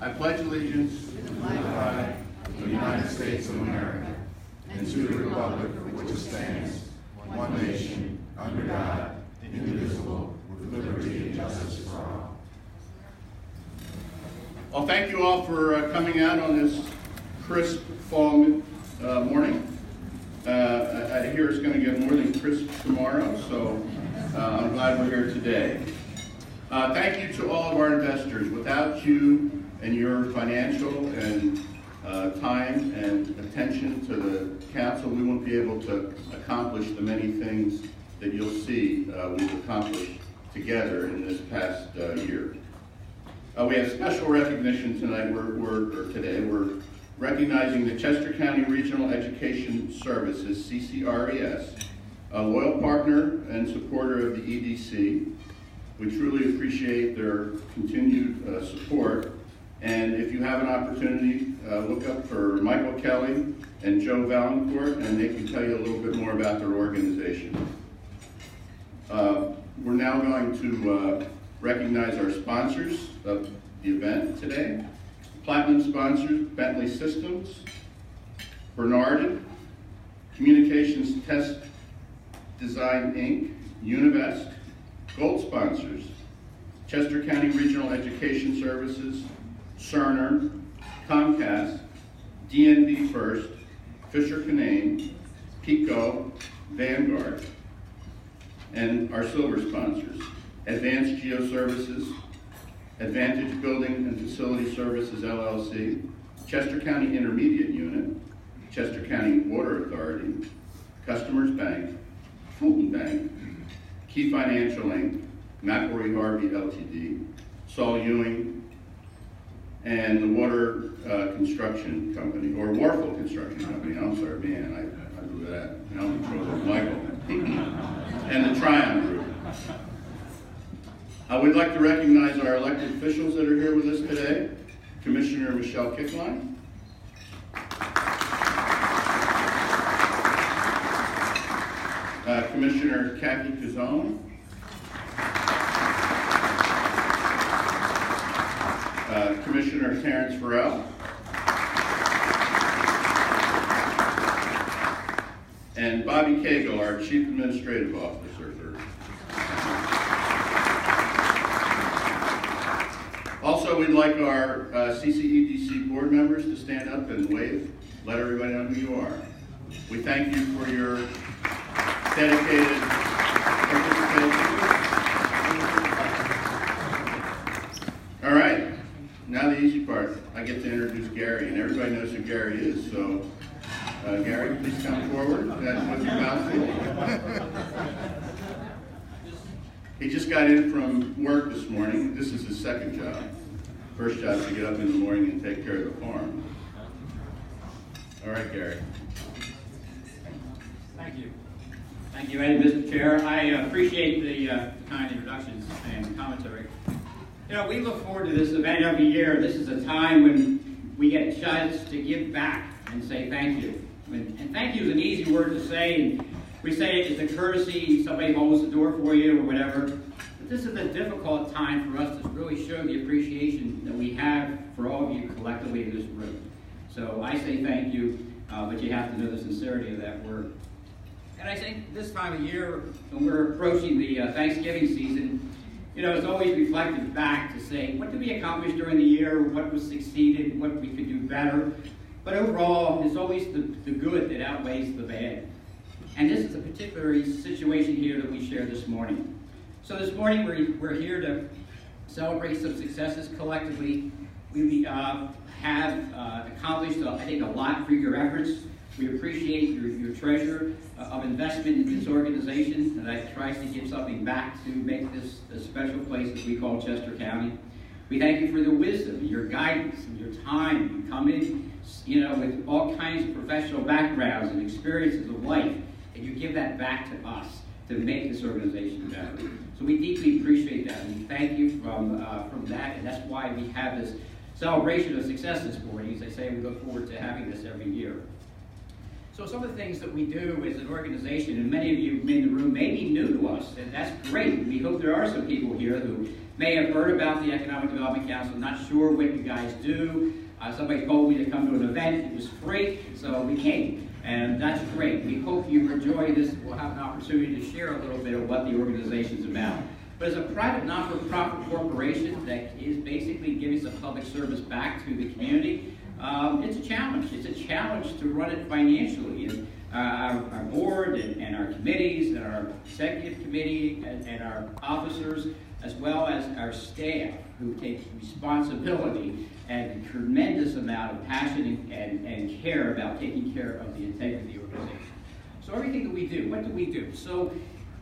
I pledge allegiance to the flag of the United States of America and to the republic for which it stands, one nation, under God, indivisible, with liberty and justice for all. Well, thank you all for coming out on this crisp fall morning. I hear it's going to get more than crisp tomorrow, so I'm glad we're here today. Thank you to all of our investors. Without you and your financial and time and attention to the council, we won't be able to accomplish the many things that you'll see we've accomplished together in this past year. We have special recognition tonight. Today we're recognizing the Chester County Regional Education Services, CCRES, a loyal partner and supporter of the EDC. We truly appreciate their continued support. And if you have an opportunity, look up for Michael Kelly and Joe Valancourt, and they can tell you a little bit more about their organization. We're now going to recognize our sponsors of the event today. Platinum sponsors, Bentley Systems, Bernardin, Communications Test Design Inc., Univest. Gold sponsors, Chester County Regional Education Services, Cerner, Comcast, DNB First, Fisher Canane, Pico, Vanguard. And our silver sponsors, Advanced Geo Services, Advantage Building and Facility Services LLC, Chester County Intermediate Unit, Chester County Water Authority, Customers Bank, Fulton Bank, Key Financial Inc., McElroy Harvey Ltd., Saul Ewing, and the Water Construction Company, or Warfel Construction Company. I'm sorry, man, I blew that. Now I'm in trouble with Michael. And the Tryon Group. I would like to recognize our elected officials that are here with us today. Commissioner Michelle Kickline. Commissioner Kathy Kazone. Commissioner Terrence Farrell. And Bobby Cagle, our Chief Administrative Officer. Also, we'd like our CCEDC board members to stand up and wave, let everybody know who you are. We thank you for your dedicated participation. All right, now the easy part. I get to introduce Gary, and everybody knows who Gary is, so Gary, please come forward. That's what your mouthful. He just got in from work this morning. This is his second job. First job is to get up in the morning and take care of the farm. All right, Gary. Thank you. Thank you, Eddie, Mr. Chair. I appreciate the kind introductions and commentary. You know, we look forward to this event every year. This is a time when we get a chance to give back and say thank you. And thank you is an easy word to say, and we say it as a courtesy, somebody holds the door for you or whatever. But this is a difficult time for us to really show the appreciation that we have for all of you collectively in this room. So I say thank you, but you have to know the sincerity of that word. And I think this time of year, when we're approaching the Thanksgiving season, you know, it's always reflective back to say, what did we accomplish during the year, what was succeeded, what we could do better. But overall, it's always the good that outweighs the bad. And this is a particular situation here that we share this morning. So this morning, we're here to celebrate some successes collectively. We have accomplished, I think, a lot for your efforts. We appreciate your treasure of investment in this organization that tries to give something back to make this a special place that we call Chester County. We thank you for the wisdom, your guidance, and your time. You come in, you know, with all kinds of professional backgrounds and experiences of life, and you give that back to us to make this organization better. So we deeply appreciate that. We thank you from that, and that's why we have this celebration of success this morning. As I say, we look forward to having this every year. So some of the things that we do as an organization, and many of you in the room may be new to us, and that's great. We hope there are some people here who may have heard about the Economic Development Council, not sure what you guys do. Somebody told me to come to an event. It was free, so we came, and that's great. We hope you enjoy this. We'll have an opportunity to share a little bit of what the organization's about. But as a private, not-for-profit corporation that is basically giving some public service back to the community, it's a challenge. It's a challenge to run it financially. And our board and our committees and our executive committee and our officers, as well as our staff, who take responsibility and a tremendous amount of passion and care about taking care of the integrity of the organization. So everything that we do, what do we do? So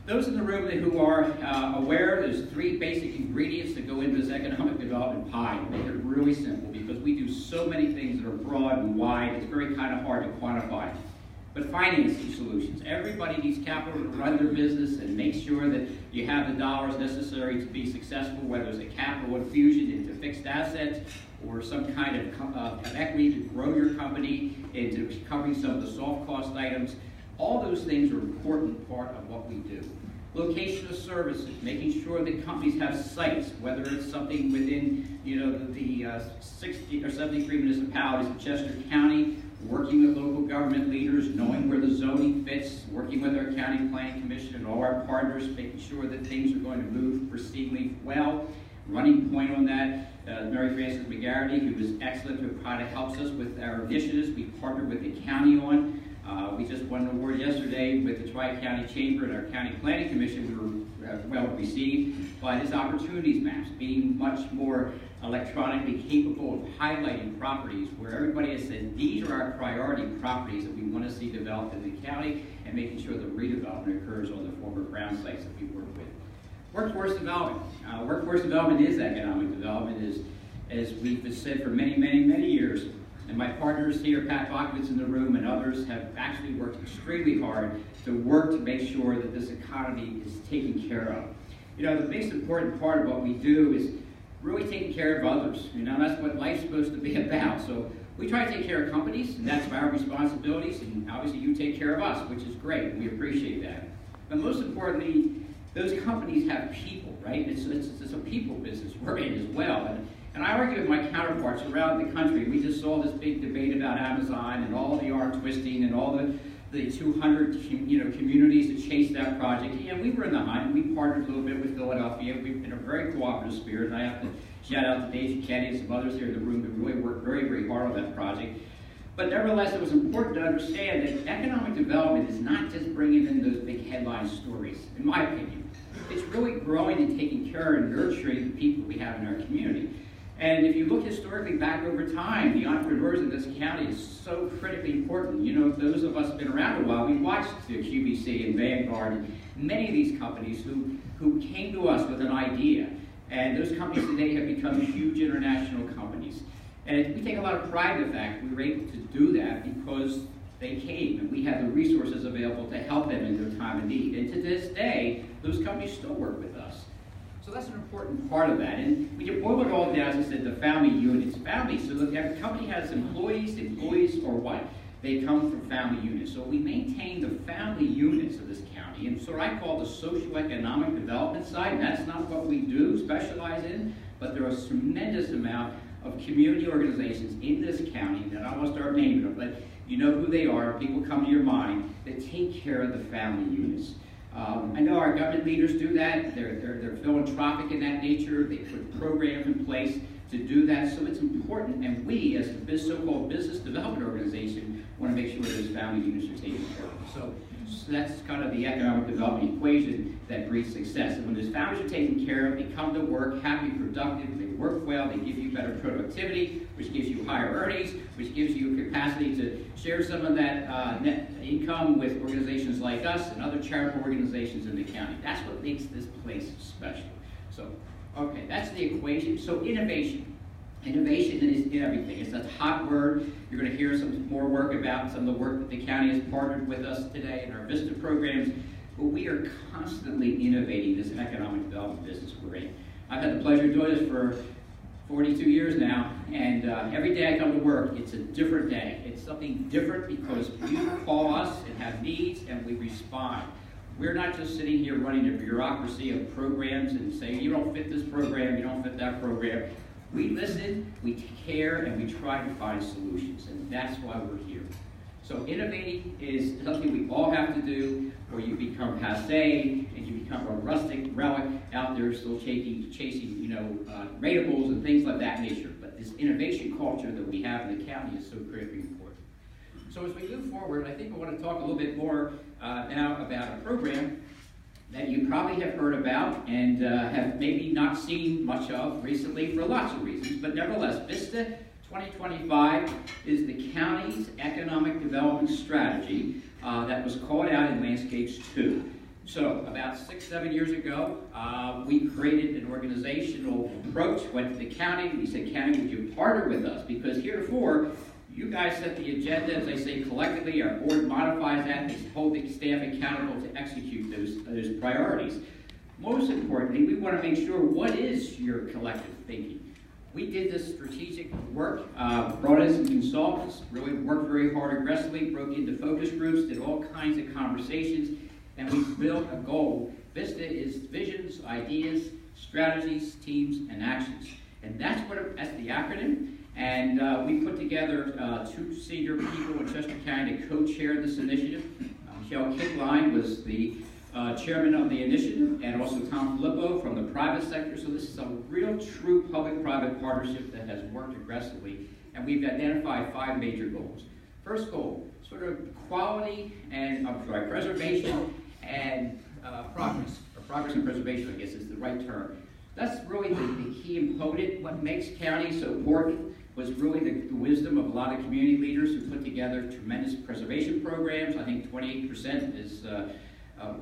those in the room who are aware, there's 3 basic ingredients that go into this economic development pie to make it really simple, because we do so many things that are broad and wide, it's very kind of hard to quantify. But financing solutions. Everybody needs capital to run their business and make sure that you have the dollars necessary to be successful, whether it's a capital infusion into fixed assets or some kind of equity to grow your company into covering some of the soft cost items. All those things are an important part of what we do. Location of services, making sure that companies have sites, whether it's something within the 60 or 73 municipalities of Chester County, working with local government leaders, knowing where the zoning fits, working with our county planning commission and all our partners, making sure that things are going to move proceedingly well. Running point on that, Mary Frances McGarity, who was excellent, who kind of helps us with our initiatives we partnered with the county on. We just won an award yesterday with the Tri-County Chamber and our County Planning Commission. We were well received by his opportunities maps, being much more electronically capable of highlighting properties where everybody has said, these are our priority properties that we want to see developed in the county, and making sure the redevelopment occurs on the former brown sites that we work with. Workforce development. Workforce development is economic development, as we've said for many, many, many years. And my partners here, Pat Bachowitz in the room, and others have actually worked extremely hard to work to make sure that this economy is taken care of. The most important part of what we do is really taking care of others. That's what life's supposed to be about. So we try to take care of companies, and that's our responsibilities, and obviously you take care of us, which is great, and we appreciate that. But most importantly, those companies have people, right? It's a people business we're in as well. And I argue with my counterparts around the country. We just saw this big debate about Amazon and all the arm twisting and all the 200 communities that chased that project. And we were in the hunt. We partnered a little bit with Philadelphia. We've been a very cooperative spirit. And I have to shout out to Daisy Kenny and some others here in the room who really worked very, very hard on that project. But nevertheless, it was important to understand that economic development is not just bringing in those big headline stories, in my opinion. It's really growing and taking care and nurturing the people we have in our community. And if you look historically back over time, the entrepreneurs in this county is so critically important. Those of us who've been around a while, we watched the QVC and Vanguard and many of these companies who came to us with an idea. And those companies today have become huge international companies. And we take a lot of pride in the fact we were able to do that because they came and we had the resources available to help them in their time of need. And to this day, those companies still work with us. So that's an important part of that. And when you boil it all down, as I said, the family units. Families, so look, every company has employees or what? They come from family units. So we maintain the family units of this county. And so what I call the socioeconomic development side, and that's not what we do specialize in, but there are a tremendous amount of community organizations in this county that I won't start naming them, but you know who they are, people come to your mind, that take care of the family units. I know our government leaders do that. They're philanthropic in that nature. They put programs in place to do that. So it's important, and we, as a so-called business development organization, want to make sure those family units are taken care of. So that's kind of the economic development equation that breeds success. And when those families are taken care of, they come to work happy, productive, they work well, they give you better productivity, which gives you higher earnings, which gives you a capacity to share some of that net income with organizations like us and other charitable organizations in the county. That's what makes this place special. So, okay, that's the equation. So innovation. Innovation is in everything. It's a hot word. You're going to hear some more work about some of the work that the county has partnered with us today in our VISTA programs. But we are constantly innovating this economic development business we're in. I've had the pleasure of doing this for 42 years now, and every day I come to work, it's a different day. It's something different because you call us and have needs, and we respond. We're not just sitting here running a bureaucracy of programs and saying, you don't fit this program, you don't fit that program. We listen, we care, and we try to find solutions, and that's why we're here. So innovating is something we all have to do, or you become passé and you become a rustic relic out there still chasing ratables and things like that nature. But this innovation culture that we have in the county is so critically important. So as we move forward, I think I want to talk a little bit more now about a program that you probably have heard about and have maybe not seen much of recently for lots of reasons, but nevertheless, VISTA 2025 is the county's economic development strategy that was called out in Landscapes 2. So about 6-7 years ago, we created an organizational approach, went to the county, we said, county, would you partner with us? Because heretofore, you guys set the agenda, as I say, collectively, our board modifies that, they hold the staff accountable to execute those priorities. Most importantly, we want to make sure, what is your collective thinking? We did this strategic work, brought in some consultants, really worked very hard aggressively, broke into focus groups, did all kinds of conversations, and we built a goal. VISTA is visions, ideas, strategies, teams, and actions. And that's the acronym. And we put together 2 senior people in Chester County to co-chair this initiative. Michelle Kickline was the chairman of the initiative, and also Tom Filippo from the private sector. So this is a real true public-private partnership that has worked aggressively, and we've identified 5 major goals. First goal, sort of quality and, preservation and progress, or progress and preservation, I guess is the right term. That's really the key component. What makes county so important was really the wisdom of a lot of community leaders who put together tremendous preservation programs. I think 28% is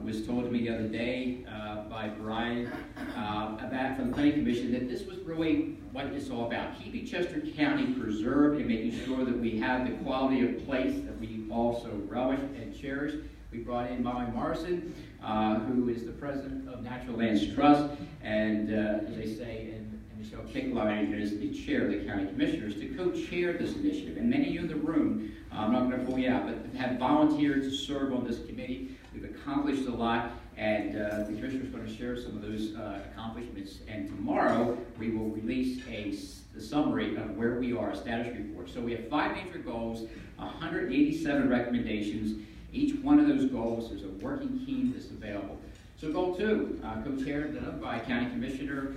was told to me the other day by Brian from the Planning Commission that this was really what it's all about, keeping Chester County preserved and making sure that we have the quality of place that we also relish and cherish. We brought in Molly Morrison, who is the president of Natural Lands Trust, and as I say, and Michelle Kickline is the chair of the county commissioners to co-chair this initiative. And many of you in the room, I'm not going to pull you out, but have volunteered to serve on this committee. We've accomplished a lot, and the commissioner is going to share some of those accomplishments. And tomorrow, we will release a summary of where we are, a status report. So we have 5 major goals, 187 recommendations. Each one of those goals is a working team that's available. So goal 2, co-chaired by County Commissioner,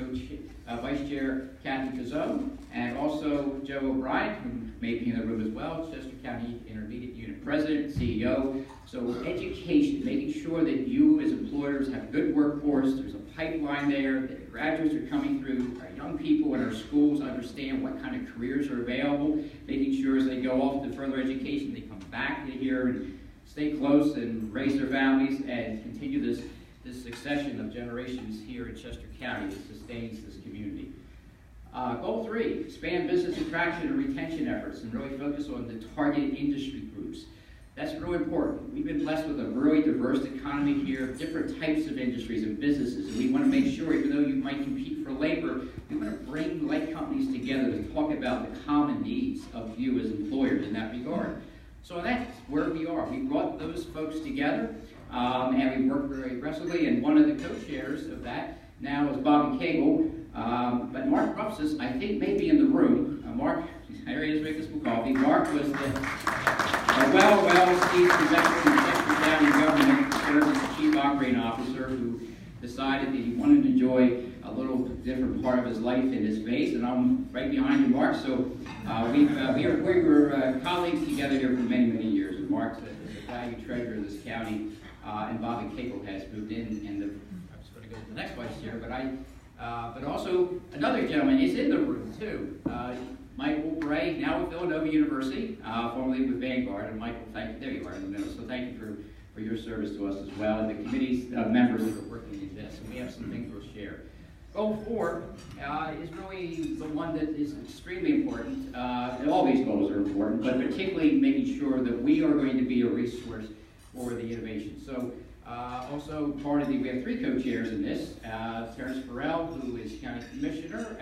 Vice Chair Kathy Cazot, and also Joe O'Brien, who may be in the room as well, Chester County Intermediate Unit President, CEO. So education, making sure that you as employers have a good workforce, there's a pipeline there, that the graduates are coming through, our young people in our schools understand what kind of careers are available, making sure as they go off to further education, they come back here and stay close and raise their families and continue this succession of generations here in Chester County that sustains this community. Goal 3, expand business attraction and retention efforts and really focus on the targeted industry groups. That's really important. We've been blessed with a really diverse economy here, different types of industries and businesses, and we want to make sure, even though you might compete for labor, we want to bring like companies together to talk about the common needs of you as employers in that regard. So that's where we are. We brought those folks together, and we worked very aggressively, and one of the co-chairs of that now is Bobby Cagle, but Mark Rupsis, I think, may be in the room. Mark, here he is making us some coffee. Mark was a well-esteemed executive in Chester County government, served as the chief operating officer, who decided that he wanted to enjoy a little different part of his life in his space, and I'm right behind you, Mark. So we were colleagues together here for many, many years. And Mark's a valued treasurer of this county, and Bobby Cagle has moved in, and I was going to go to the next vice chair, but also another gentleman is in the room too. Michael Bray, now with Villanova University, formerly with Vanguard, and Michael, thank you. There you are in the middle. So thank you for your service to us as well, and the committee's members that are working in this. And we have some things we'll share. Goal 4 is really the one that is extremely important. All these goals are important, but particularly making sure that we are going to be a resource for the innovation. So also part of we have 3 co-chairs in this. Terrence Farrell, who is county commissioner,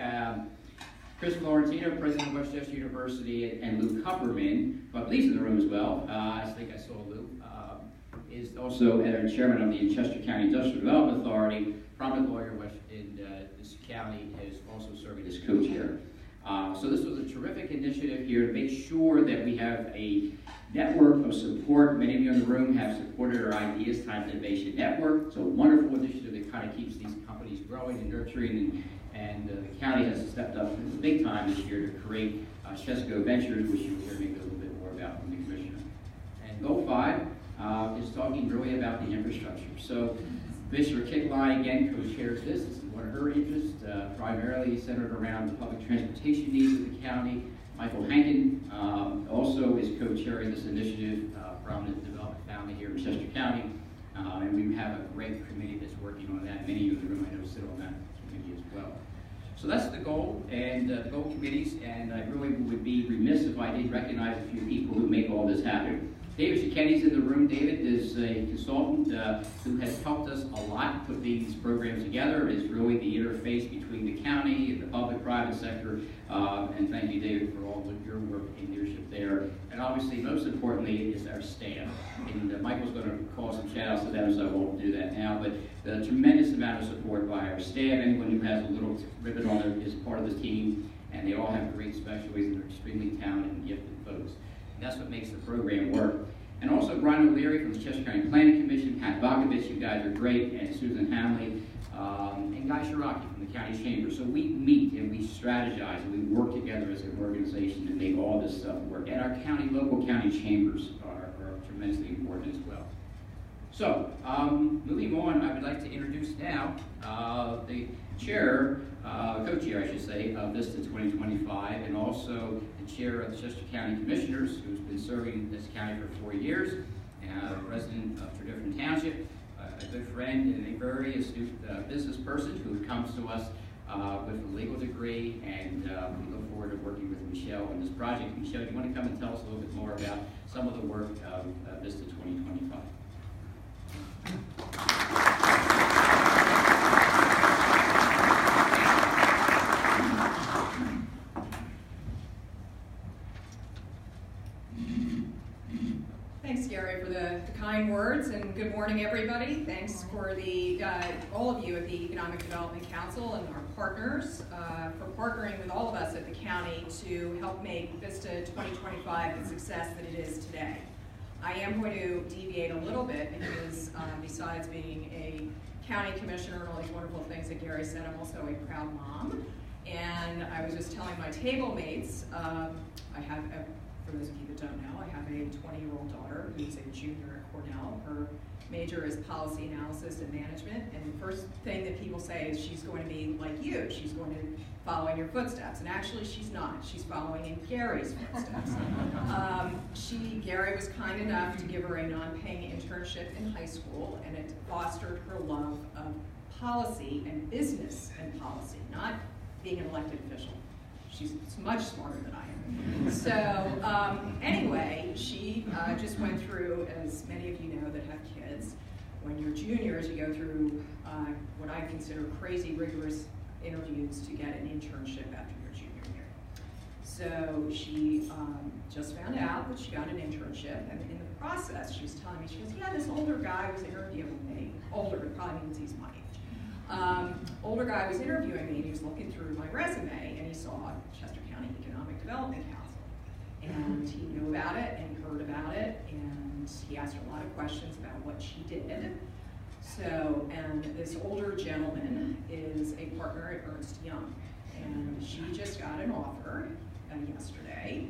Chris Florentino, President of Westchester University, and Lou Kupperman, who I believe is in the room as well. I think I saw Lou. Is also chairman of the Chester County Industrial Development Authority, prominent lawyer in this county, is also serving as co-chair. So this was a terrific initiative here to make sure that we have a network of support. Many of you in the room have supported our Ideas Times Innovation Network. It's a wonderful initiative that kind of keeps these companies growing and nurturing, and the county has stepped up big time this year to create Chesco Ventures, which you'll hear me a little bit more about from the commissioner. And Goal 5 is talking really about the infrastructure. So Commissioner Kickline again co-chairs this. This is one of her interests, primarily centered around the public transportation needs of the county. Michael Hankin also is co-chairing this initiative, prominent development family here in Chester County. And we have a great committee that's working on that. Many of you in the room I know sit on that committee as well. So that's the goal and the goal committees, and I really would be remiss if I didn't recognize a few people who make all this happen. David Shiketty's in the room. David is a consultant who has helped us a lot put these programs together, is really the interface between the county and the public-private sector, and thank you, David, for all of your work and leadership there. And obviously, most importantly, is our staff. And Michael's going to call some shout-outs to them, so I won't do that now, but the tremendous amount of support by our staff. Anyone who has a little ribbon on there is part of the team, and they all have great specialties and they're extremely talented and gifted folks. That's what makes the program work. And also Brian O'Leary from the Chester County Planning Commission, Pat Bakovich, you guys are great, and Susan Hamley, and Guy Shiraki from the County Chamber. So we meet and we strategize and we work together as an organization to make all this stuff work. And our local county chambers are tremendously important as well. So, moving on, I would like to introduce now the chair, co-chair I should say, of VISTA 2025, and also the chair of the Chester County Commissioners, who's been serving this county for 4 years, resident of Tredyffrin Township, a good friend and a very astute business person who comes to us with a legal degree, and we look forward to working with Michelle on this project. Michelle, do you want to come and tell us a little bit more about some of the work of VISTA 2025? Thanks, Gary, for the kind words, and good morning, everybody. Thanks for all of you at the Economic Development Council and our partners for partnering with all of us at the county to help make VISTA 2025 the success that it is today. I am going to deviate a little bit because besides being a county commissioner and all these wonderful things that Gary said, I'm also a proud mom. And I was just telling my table mates, I have, for those of you that don't know, I have a 20-year-old daughter who's a junior at Cornell. Her major is policy analysis and management. And the first thing that people say is she's going to be like you. She's going to follow in your footsteps. And actually, she's not. She's following in Gary's footsteps. Gary was kind enough to give her a non-paying internship in high school, and it fostered her love of policy and business and policy, not being an elected official. She's much smarter than I am. So anyway, she just went through, as many of you know that have kids, when you're juniors, you go through what I consider crazy rigorous interviews to get an internship after your junior year. So she just found out that she got an internship, and in the process, she was telling me, she goes, yeah, this older guy was interviewing me. Older, it probably means he's my age. Older guy was interviewing me, and he was looking through my resume, and he saw Chester County Economic Development Council. And he knew about it, and he heard about it, and he asked her a lot of questions about what she did. So, and this older gentleman is a partner at Ernst Young, and she just got an offer yesterday,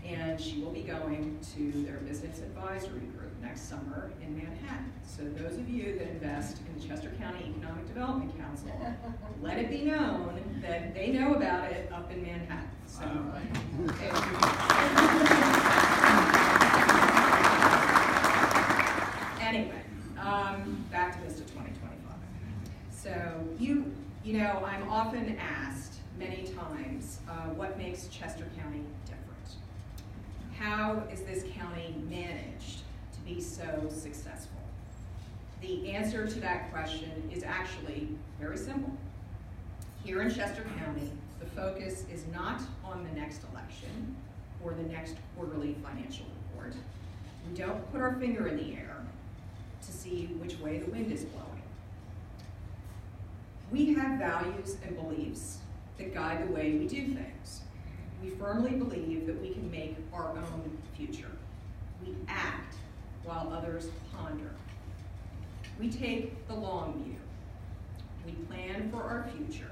and she will be going to their business advisory group next summer in Manhattan. So those of you that invest in the Chester County Economic Development Council, let it be known that they know about it up in Manhattan. So, anyway, back to VISTA 2025. So you know, I'm often asked many times, what makes Chester County different? How is this county managed to be so successful? The answer to that question is actually very simple. Here in Chester County, the focus is not on the next election or the next quarterly financial report. We don't put our finger in the air to see which way the wind is blowing. We have values and beliefs that guide the way we do things. We firmly believe that we can make our own future. We act while others ponder. We take the long view. We plan for our future.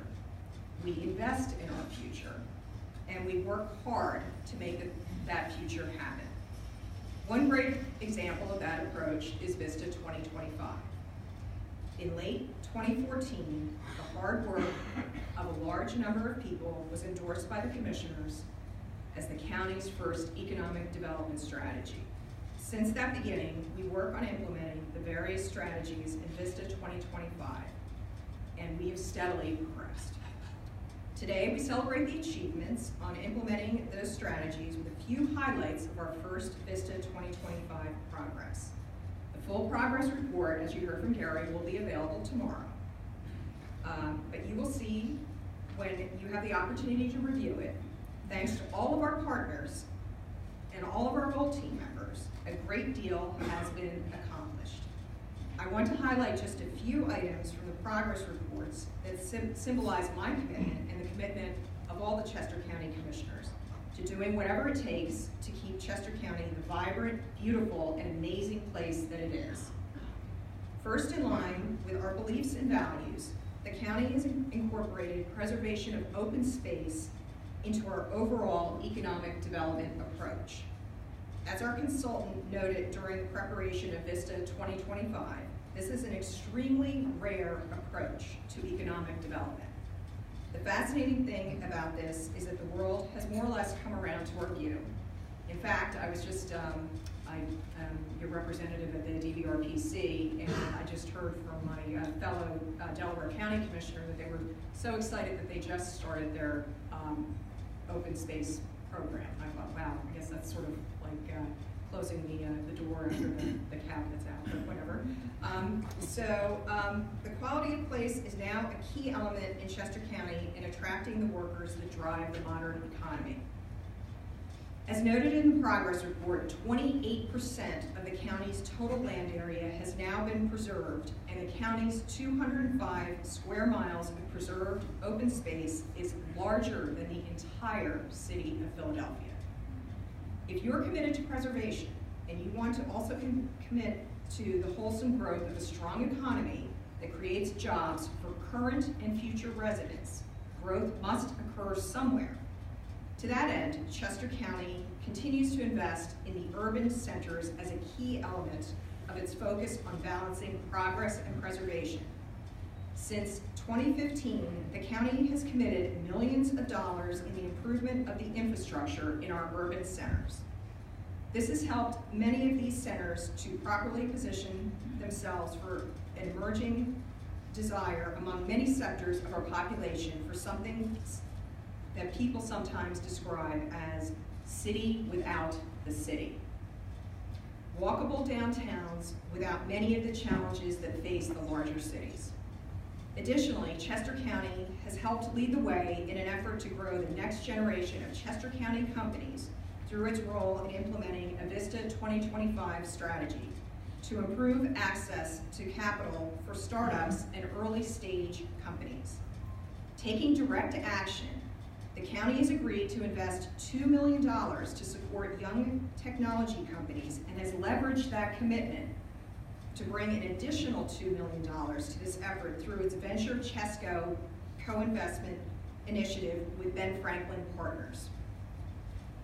We invest in our future. And we work hard to make that future happen. One great example of that approach is Vista 2025. In late 2014, the hard work of a large number of people was endorsed by the commissioners as the county's first economic development strategy. Since that beginning, we work on implementing the various strategies in Vista 2025, and we have steadily progressed. Today, we celebrate the achievements on implementing those strategies with a few highlights of our first Vista 2025 progress. The full progress report, as you heard from Gary, will be available tomorrow. But you will see when you have the opportunity to review it, thanks to all of our partners and all of our goal team members, a great deal has been accomplished. I want to highlight just a few items from the progress reports that symbolize my commitment and the commitment of all the Chester County Commissioners to doing whatever it takes to keep Chester County the vibrant, beautiful, and amazing place that it is. First, in line with our beliefs and values, the county has incorporated preservation of open space into our overall economic development approach. As our consultant noted during the preparation of Vista 2025, this is an extremely rare approach to economic development. The fascinating thing about this is that the world has more or less come around to our view. In fact, I was just, your representative at the DVRPC, and I just heard from my fellow Delaware County Commissioner that they were so excited that they just started their open space program. I thought, wow, I guess that's sort of like closing the door after the cabinet's out, but whatever. The quality of place is now a key element in Chester County in attracting the workers that drive the modern economy. As noted in the progress report, 28% of the county's total land area has now been preserved, and the county's 205 square miles of preserved open space is larger than the entire city of Philadelphia. If you're committed to preservation and you want to also commit to the wholesome growth of a strong economy that creates jobs for current and future residents, growth must occur somewhere. To that end, Chester County continues to invest in the urban centers as a key element of its focus on balancing progress and preservation. Since 2015, the county has committed millions of dollars in the improvement of the infrastructure in our urban centers. This has helped many of these centers to properly position themselves for an emerging desire among many sectors of our population for something that people sometimes describe as city without the city. Walkable downtowns without many of the challenges that face the larger cities. Additionally, Chester County has helped lead the way in an effort to grow the next generation of Chester County companies through its role in implementing a Vista 2025 strategy to improve access to capital for startups and early stage companies. Taking direct action, the county has agreed to invest $2 million to support young technology companies and has leveraged that commitment to bring an additional $2 million to this effort through its Venture Chesco co-investment initiative with Ben Franklin Partners.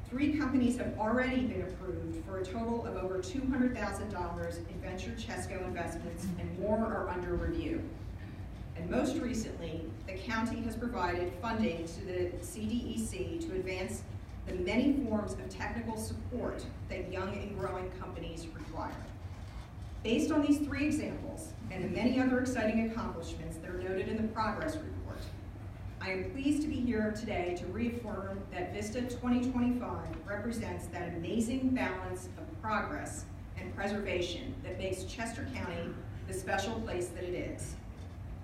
3 companies have already been approved for a total of over $200,000 in Venture Chesco investments, and more are under review. And most recently, the county has provided funding to the CDEC to advance the many forms of technical support that young and growing companies require. Based on these 3 examples and the many other exciting accomplishments that are noted in the progress report, I am pleased to be here today to reaffirm that Vista 2025 represents that amazing balance of progress and preservation that makes Chester County the special place that it is.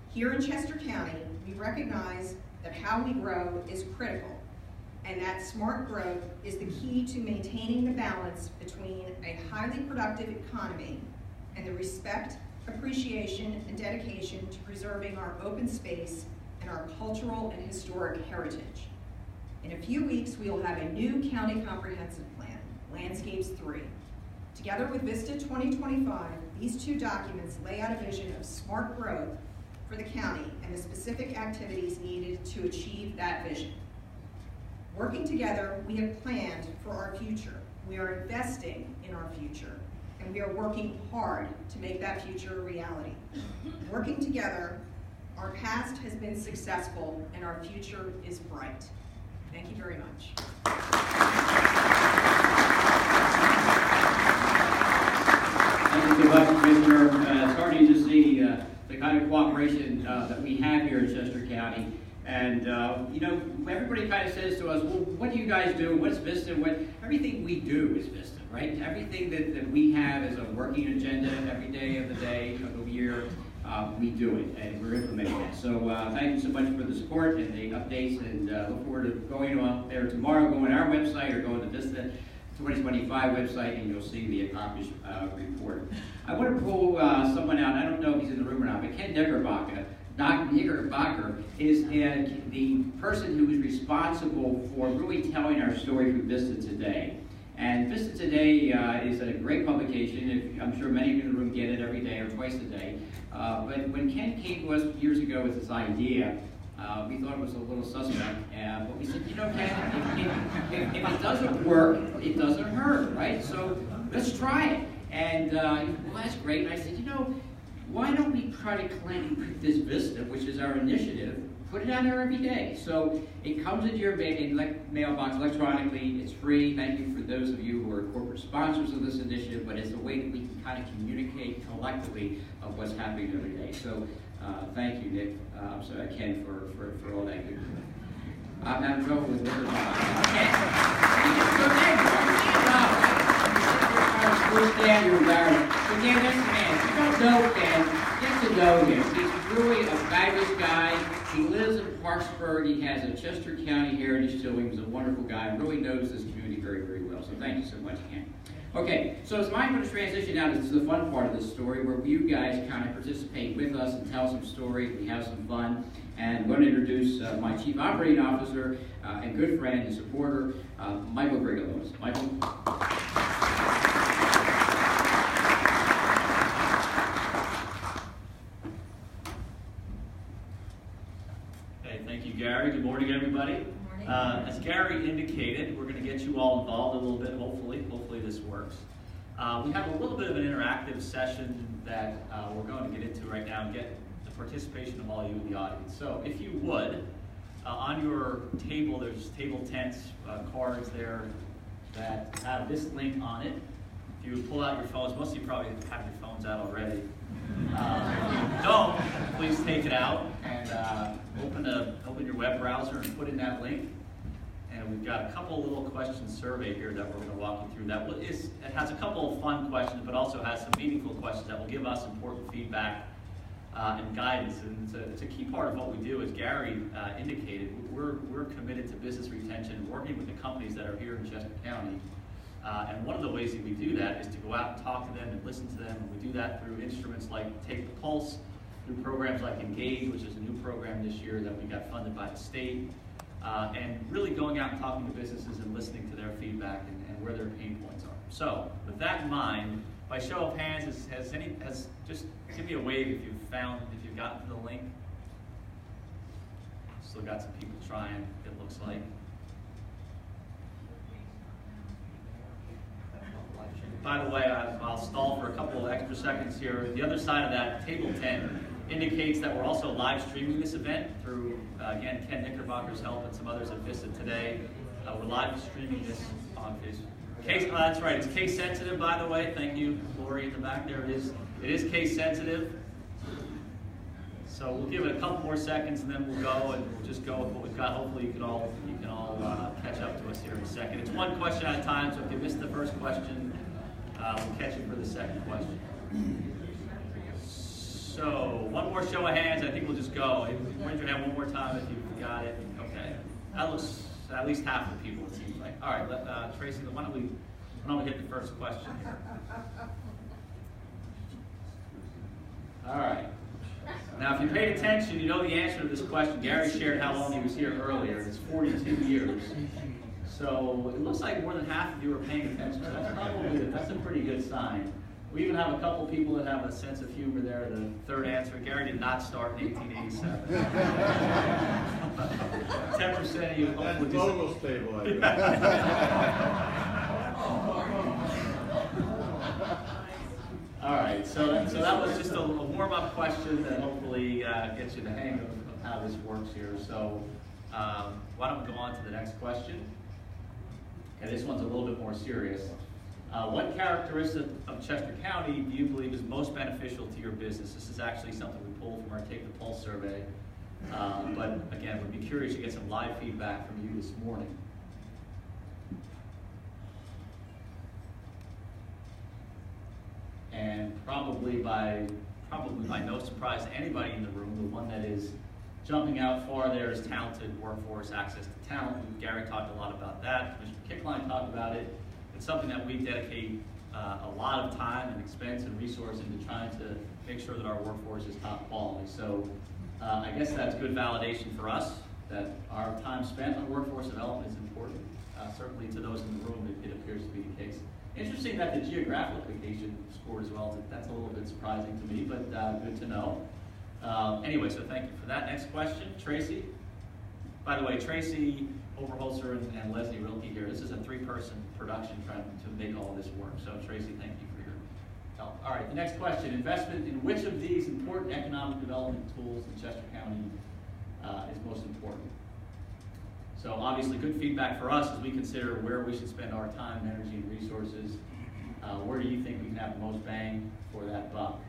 Here in Chester County, we recognize that how we grow is critical, and that smart growth is the key to maintaining the balance between a highly productive economy and the respect, appreciation, and dedication to preserving our open space and our cultural and historic heritage. In a few weeks, we will have a new county comprehensive plan, Landscapes 3. Together with Vista 2025, these two documents lay out a vision of smart growth for the county and the specific activities needed to achieve that vision. Working together, we have planned for our future. We are investing in our future, and we are working hard to make that future a reality. Working together, our past has been successful, and our future is bright. Thank you very much. Thank you so much, Commissioner. Starting to see the kind of cooperation that we have here in Chester County. And, you know, everybody kind of says to us, well, what do you guys do? What's Vista? Everything we do is Vista, right? Everything that we have is a working agenda every day of the day, of the year. We do it, and we're implementing that. So thank you so much for the support and the updates, and look forward to going out there tomorrow. Go on our website or go to the Vista 2025 website, and you'll see the accomplished report. I want to pull someone out. I don't know if he's in the room or not, but Ken Knickerbocker. Dr. Knickerbocker is the person who is responsible for really telling our story from Vista Today. And Vista Today is a great publication. I'm sure many of you in the room get it every day or twice a day. But when Ken came to us years ago with this idea, we thought it was a little suspect. But we said, you know, Ken, if it doesn't work, it doesn't hurt, right? So let's try it. And well, that's great. And I said, you know, why don't we try to claim this Vista, which is our initiative, put it out there every day. So it comes into your mailbox electronically. It's free. Thank you for those of you who are corporate sponsors of this initiative, but it's a way that we can kind of communicate collectively of what's happening every day. So thank you, Nick. I'm sorry, Ken, for all that good. I'm having trouble with Nick. Stand, you're embarrassed. But Ken, that's the man. If you don't know Ken, get to know him. He's really a fabulous guy. He lives in Parksburg. He has a Chester County heritage to him. He's a wonderful guy and really knows this community very, very well. So thank you so much, Ken. Okay, so it's time to transition now to the fun part of this story where you guys kind of participate with us and tell some stories. We have some fun. And I'm going to introduce my Chief Operating Officer and good friend and supporter, Michael Grigalos. Michael. Thank you, Gary. Good morning, everybody. Good morning. As Gary indicated, we're going to get you all involved a little bit, hopefully. Hopefully this works. We have a little bit of an interactive session that we're going to get into right now and get the participation of all you in the audience. So if you would, on your table, there's table tents, cards there that have this link on it. If you would pull out your phones, most of you probably have your phones out already. If you don't, please take it out and open your web browser and put in that link. And we've got a couple little question survey here that we're going to walk you through. It has a couple of fun questions, but also has some meaningful questions that will give us important feedback and guidance. And it's a key part of what we do. As Gary indicated, we're committed to business retention, working with the companies that are here in Chester County. And one of the ways that we do that is to go out and talk to them and listen to them. And we do that through instruments like Take the Pulse, through programs like Engage, which is a new program this year that we got funded by the state, and really going out and talking to businesses and listening to their feedback and where their pain points are. So, with that in mind, by show of hands, just give me a wave if you've gotten to the link. Still got some people trying, it looks like. By the way, I'll stall for a couple of extra seconds here. The other side of that table 10 indicates that we're also live streaming this event through, again, Ken Knickerbocker's help and some others at Vista Today. We're live streaming this on Facebook. That's right, it's case sensitive, by the way. Thank you, Lori, in the back there. It is case sensitive. So we'll give it a couple more seconds and then we'll go and we'll just go with what we've got. Hopefully you can all catch up to us here in a second. It's one question at a time, so if you missed the first question, we'll catch you for the second question. So, one more show of hands, I think we'll just go. Raise your hand one more time if you got it. Okay. That looks at least half the people, it seems like. All right, Tracy, why don't we hit the first question here? All right. Now, if you paid attention, you know the answer to this question. Gary shared how long he was here earlier. It's 42 years. So it looks like more than half of you are paying attention. So that's a pretty good sign. We even have a couple people that have a sense of humor there. The third answer, Gary did not start in 1887. 10% of you. That's local stable. All right, so that was just a warm-up question that hopefully gets you the hang of how this works here. So why don't we go on to the next question? Okay, this one's a little bit more serious. What characteristic of Chester County do you believe is most beneficial to your business? This is actually something we pulled from our Take the Pulse survey. But again, we'd be curious to get some live feedback from you this morning. And probably by no surprise to anybody in the room, the one that is jumping out far there is talented workforce, access to talent. Gary talked a lot about that. Commissioner Kickline talked about it. It's something that we dedicate a lot of time and expense and resource into trying to make sure that our workforce is top quality. So I guess that's good validation for us that our time spent on workforce development is important. Certainly to those in the room, it appears to be the case. Interesting that the geographic location scored as well. That's a little bit surprising to me, but good to know. Anyway, so thank you for that. Next question, Tracy. By the way, Tracy Overholzer and Leslie Rilke here. This is a 3-person production trying to make all this work. So Tracy, thank you for your help. All right, the next question. Investment in which of these important economic development tools in Chester County is most important? So obviously good feedback for us as we consider where we should spend our time, energy, and resources. Where do you think we can have the most bang for that buck?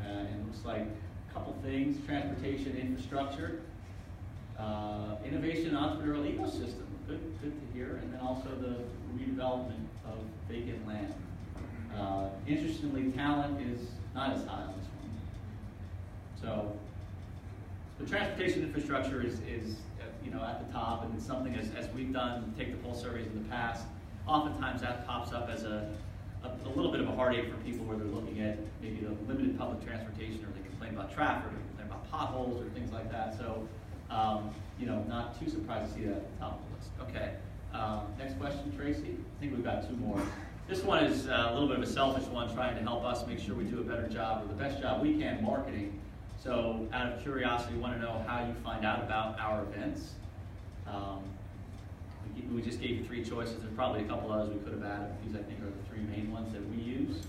And it looks like a couple things: transportation infrastructure, innovation and entrepreneurial ecosystem. Good to hear. And then also the redevelopment of vacant land. Interestingly, talent is not as high on this one. So the transportation infrastructure is at the top, and it's something as we've done Take the Pulse surveys in the past. Oftentimes that pops up as a little bit of a heartache for people where they're looking at maybe the limited public transportation, or they complain about traffic, or they complain about potholes, or things like that. So, not too surprised to see that at the top of the list. Okay, next question, Tracy. I think we've got 2 more. This one is a little bit of a selfish one, trying to help us make sure we do a better job, or the best job we can, marketing. So, out of curiosity, we want to know how you find out about our events. We just gave you 3 choices. There's probably a couple others we could have added. These, I think, are the 3 main ones that we use.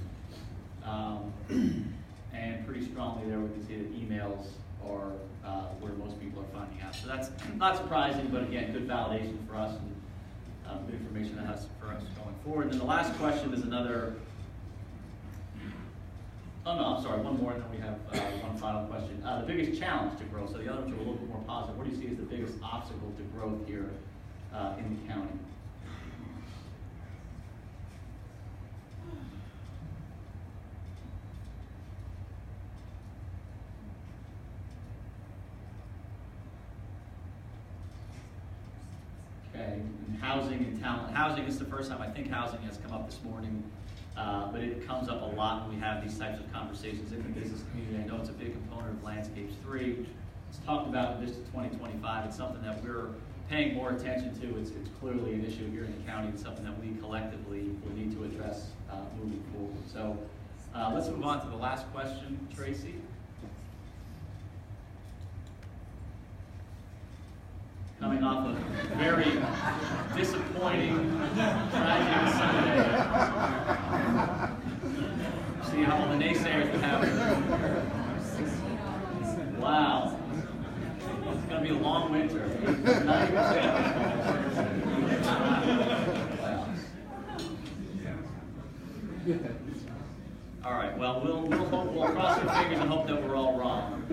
And pretty strongly there, we can see that emails are where most people are finding out. So that's not surprising, but again, good validation for us and good information that has for us going forward. And then the last question is another. Oh no, I'm sorry, one more, and then we have one final question. The biggest challenge to growth. So the other ones are a little bit more positive. What do you see as the biggest obstacle to growth here in the county? Okay, and housing and talent. Housing is the first time I think housing has come up this morning. But it comes up a lot when we have these types of conversations in the business community. I know it's a big component of Landscapes 3. It's talked about in Vista 2025. It's something that we're paying more attention to. It's clearly an issue here in the county. It's something that we collectively will need to address moving forward. So let's move on to the last question, Tracy. Coming off a very disappointing, tragic Sunday. See how all the naysayers would have it. Wow. It's going to be a long winter. All right. Well, we'll cross our fingers and hope that we're all wrong.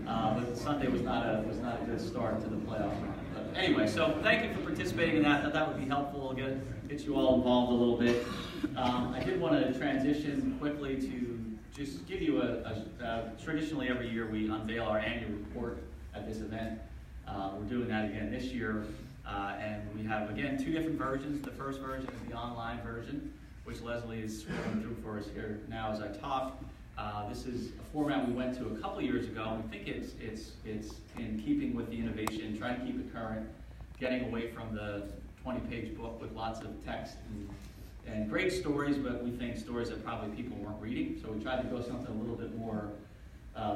But Sunday was not a good start to the playoff run. But anyway, so thank you for participating in that. I thought that would be helpful. I'll get you all involved a little bit. I did want to transition quickly to just give you traditionally every year we unveil our annual report at this event. We're doing that again this year. And we have, again, two different versions. The first version is the online version, which Leslie is scrolling through for us here now as I talk. This is a format we went to a couple years ago. We think it's in keeping with the innovation, trying to keep it current, getting away from the 20-page book with lots of text and great stories, but we think stories that probably people weren't reading. So we tried to go something a little bit more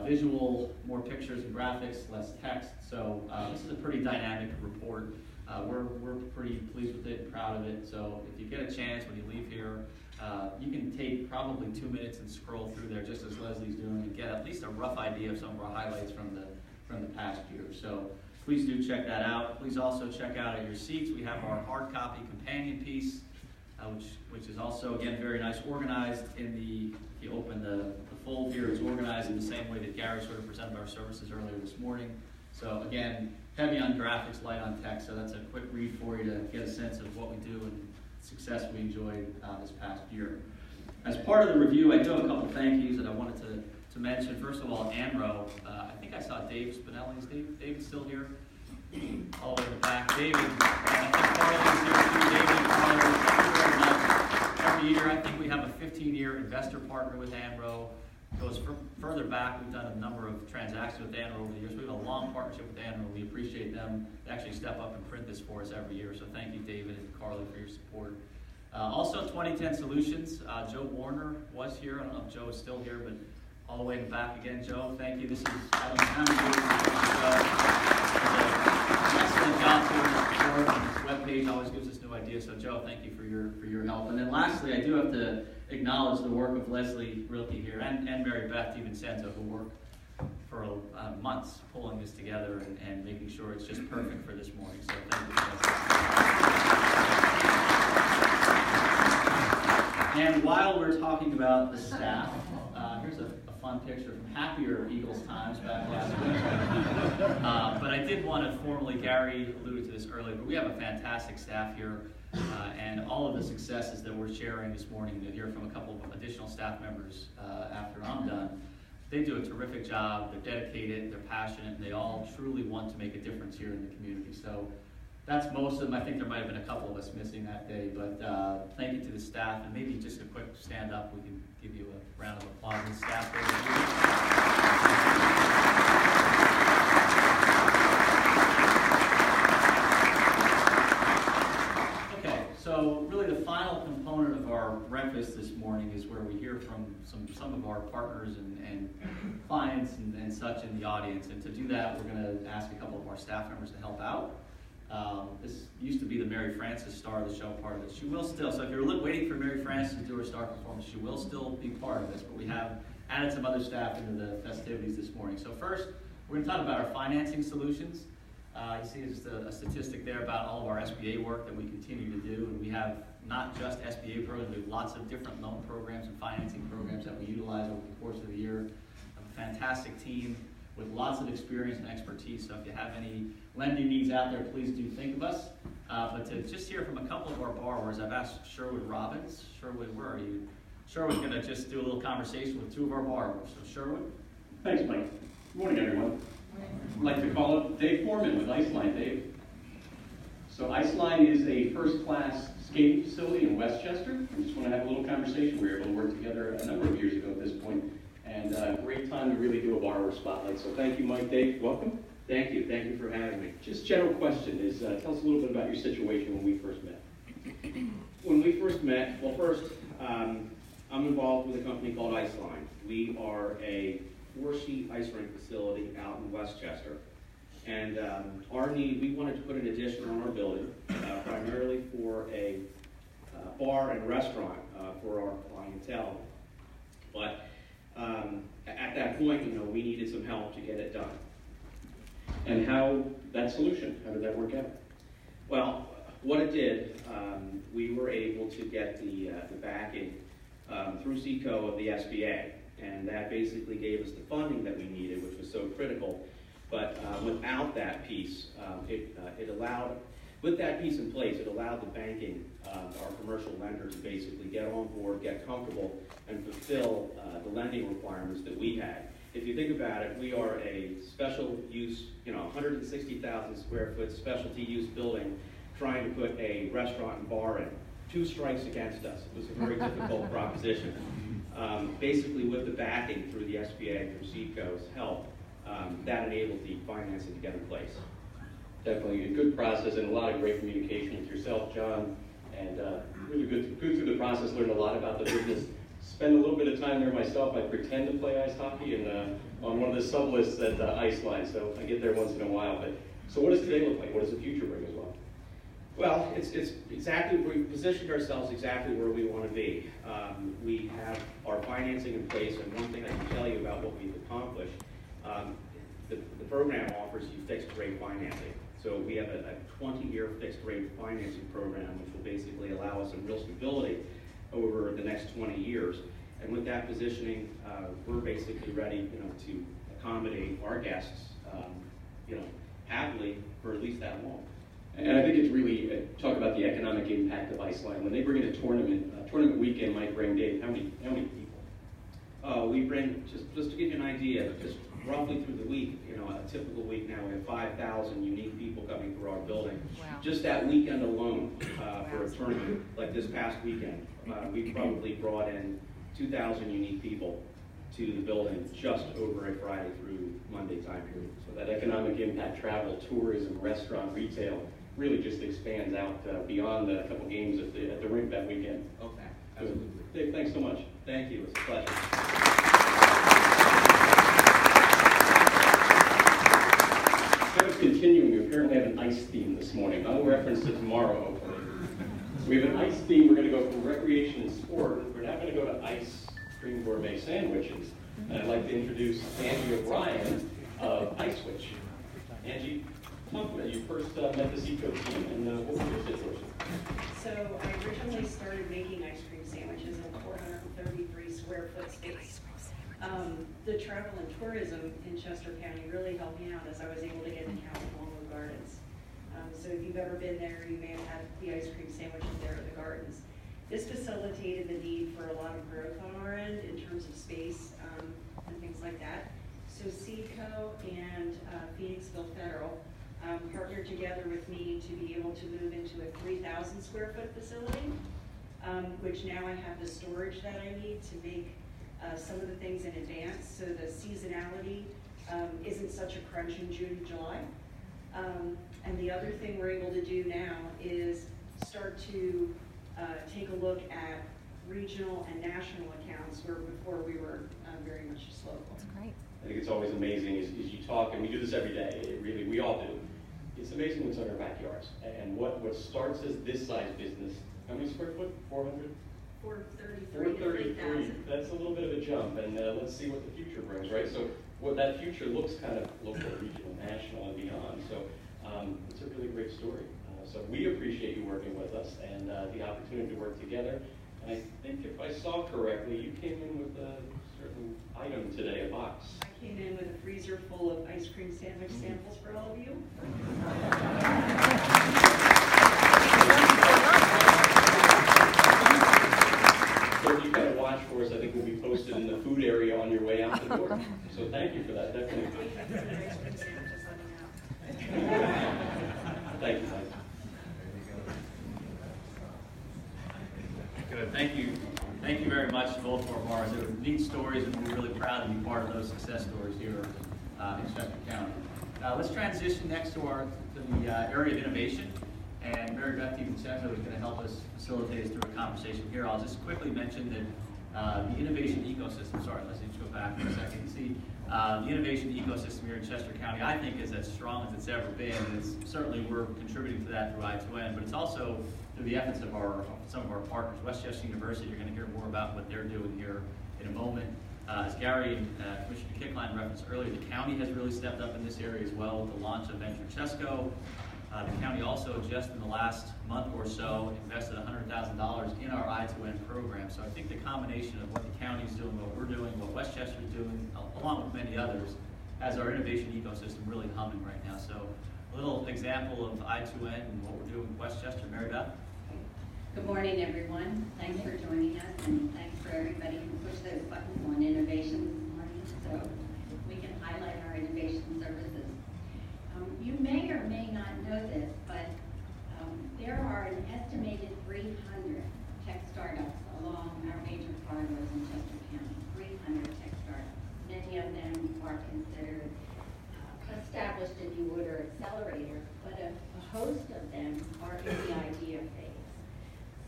visual, more pictures and graphics, less text. So this is a pretty dynamic report. We're pretty pleased with it and proud of it. So if you get a chance when you leave here, you can take probably 2 minutes and scroll through there just as Leslie's doing and get at least a rough idea of some of our highlights from the past year. So please do check that out. Please also check out at your seats. We have our hard copy companion piece, which is also, again, very nice, organized in the, if you open the fold here, it's organized in the same way that Gary sort of presented our services earlier this morning. So again, heavy on graphics, light on text, so that's a quick read for you to get a sense of what we do and the success we enjoyed this past year. As part of the review, I do have a couple thank yous that I wanted to mention. First of all, ANRO, I think I saw Dave Spinelli. Is David still here? All the way in the back. David, I think Carly's here too. David, Carly, thank you very much. Every year, I think we have a 15-year investor partner with ANRO. Goes further back. We've done a number of transactions with ANRO over the years. We have a long partnership with ANRO. We appreciate them. They actually step up and print this for us every year. So thank you, David and Carly, for your support. Also, 2010 Solutions. Joe Warner was here. I don't know if Joe is still here, but all the way in the back again, Joe. Thank you. This is, I don't know how many years ago. An excellent job doing this webpage. Always gives us new ideas. So Joe, thank you for your help. And then lastly, I do have to acknowledge the work of Leslie Rilke here and Mary Beth DiVincenzo, who worked for months pulling this together and making sure it's just perfect for this morning. So thank you. And while we're talking about the staff, here's a fun picture from happier Eagles times back last week. But I did want to formally, Gary alluded to this earlier, but we have a fantastic staff here. And all of the successes that we're sharing this morning, you'll hear from a couple of additional staff members after I'm done. They do a terrific job. They're dedicated, they're passionate, and they all truly want to make a difference here in the community. So that's most of them. I think there might have been a couple of us missing that day, but thank you to the staff. And maybe just a quick stand up, we can give you a round of applause to the staff there. So really the final component of our breakfast this morning is where we hear from some of our partners and clients and such in the audience. And to do that, we're going to ask a couple of our staff members to help out. This used to be the Mary Frances star of the show part of it. She will still, so if you're waiting for Mary Frances to do her star performance, she will still be part of this, but we have added some other staff into the festivities this morning. So first, we're going to talk about our financing solutions. You see just a statistic there about all of our SBA work that we continue to do, and we have not just SBA programs, we have lots of different loan programs and financing programs that we utilize over the course of the year. We have a fantastic team with lots of experience and expertise, so if you have any lending needs out there, please do think of us. But to just hear from a couple of our borrowers, I've asked Sherwood Robbins. Sherwood, where are you? Sherwood's going to just do a little conversation with two of our borrowers. So Sherwood. Thanks, Mike. Good morning, everyone. I'd like to call up Dave Foreman with Iceline. Dave. So Iceline is a first-class skating facility in Westchester. I just want to have a little conversation. We were able to work together a number of years ago at this point, and a great time to really do a borrower spotlight. So thank you, Mike. Dave, welcome. Thank you. Thank you for having me. Just general question is, tell us a little bit about your situation when we first met. When we first met, well, first, I'm involved with a company called Iceline. We are a 4-sheet ice rink facility out in Westchester. And our need, we wanted to put an addition on our building, primarily for a bar and restaurant for our clientele. But at that point, we needed some help to get it done. And how that solution, how did that work out? Well, what it did, we were able to get the backing through CECO of the SBA. And that basically gave us the funding that we needed, which was so critical. But without that piece, it allowed, with that piece in place, it allowed the banking our commercial lender to basically get on board, get comfortable, and fulfill the lending requirements that we had. If you think about it, we are a special use, 160,000 square foot specialty use building trying to put a restaurant and bar in. 2 strikes against us. It was a very difficult proposition. Basically, with the backing through the SBA and through CEDCO's help, that enabled the financing to get in place. Definitely a good process and a lot of great communication with yourself, John, and really good through the process, learned a lot about the business. Spend a little bit of time there myself. I pretend to play ice hockey and on one of the sub lists at Iceline, so I get there once in a while. But so what does today look like? What does the future bring as well? Well, it's exactly, we've positioned ourselves exactly where we want to be. We have our financing in place, and one thing I can tell you about what we've accomplished, the program offers you fixed rate financing. So we have a 20-year fixed rate financing program, which will basically allow us some real stability over the next 20 years. And with that positioning, we're basically ready, to accommodate our guests, happily for at least that long. And I think it's really, talk about the economic impact of Iceline. When they bring in a tournament weekend might bring, Dave, how many people? We bring, just to give you an idea, just roughly through the week, a typical week now, we have 5,000 unique people coming through our building. Wow. Just that weekend alone for a tournament, like this past weekend, we probably brought in 2,000 unique people to the building just over a Friday through Monday time period. So that economic impact, travel, tourism, restaurant, retail, really just expands out beyond a couple games at the rink that weekend. Okay, absolutely. Dave, thanks so much. Thank you, it's a pleasure. Kind of continuing, we apparently have an ice theme this morning. I'll reference it tomorrow, hopefully. We have an ice theme. We're going to go from recreation and sport. We're now going to go to ice cream gourmet sandwiches. And I'd like to introduce Angie O'Brien of Ice Switch. Angie, talk about you first met the Eco team, and what was your situation? So I originally started making ice cream sandwiches in a 433 square foot space. The travel and tourism in Chester County really helped me out as I was able to get in California Gardens. So if you've ever been there, you may have had the ice cream sandwiches there at the gardens. This facilitated the need for a lot of growth on our end in terms of space and things like that. So CEDCO and Phoenixville Federal partnered together with me to be able to move into a 3,000 square foot facility, which now I have the storage that I need to make some of the things in advance, so the seasonality isn't such a crunch in June and July. And the other thing we're able to do now is start to take a look at regional and national accounts where before we were very much just local. That's great. I think it's always amazing as you talk, and we do this every day, we all do. It's amazing what's in our backyards. And what starts as this size business, how many square foot? 400? 433 to 3,000. That's a little bit of a jump, and let's see what the future brings, right? So what that future looks kind of local, regional, national, and beyond. So it's a really great story. So we appreciate you working with us and the opportunity to work together. And I think if I saw correctly, you came in with a certain item today, a box. I came in with a freezer full of ice cream sandwich samples for all of you. So if you kind of watch for us, I think we'll be posted in the food area on your way out the door. So thank you for that, definitely. Ice cream sandwiches, let me know. Thank you, Mike. Good, thank you. Thank you very much to both of our bars. They were neat stories, and we're really proud to be part of those success stories here in Chester County. Let's transition next to the area of innovation, and Mary Beth DiVincenzo is going to help us facilitate us through a conversation here. I'll just quickly mention that the innovation ecosystem, sorry, let's just go back for a second. You see, the innovation ecosystem here in Chester County, I think, is as strong as it's ever been, and it's certainly we're contributing to that through I2N, but it's also through the efforts of some of our partners. West Chester University, you're going to hear more about what they're doing here in a moment. As Gary and Commissioner Kickline referenced earlier, the county has really stepped up in this area as well with the launch of Venture Chesco. The county also, just in the last month or so, invested $100,000 in our I2N program. So I think the combination of what the county is doing, what we're doing, what West Chester is doing, along with many others, has our innovation ecosystem really humming right now. So a little example of I2N and what we're doing with West Chester. Mary Beth? Good morning, everyone. Thanks for joining us, and thanks for everybody who pushed those buttons on innovation this morning so we can highlight our innovation services. You may or may not know this, but there are an estimated 300 tech startups along our major corridors in Chester County, 300 tech startups. Many of them are considered established, if you would, or accelerator, but a host of them are in the idea phase.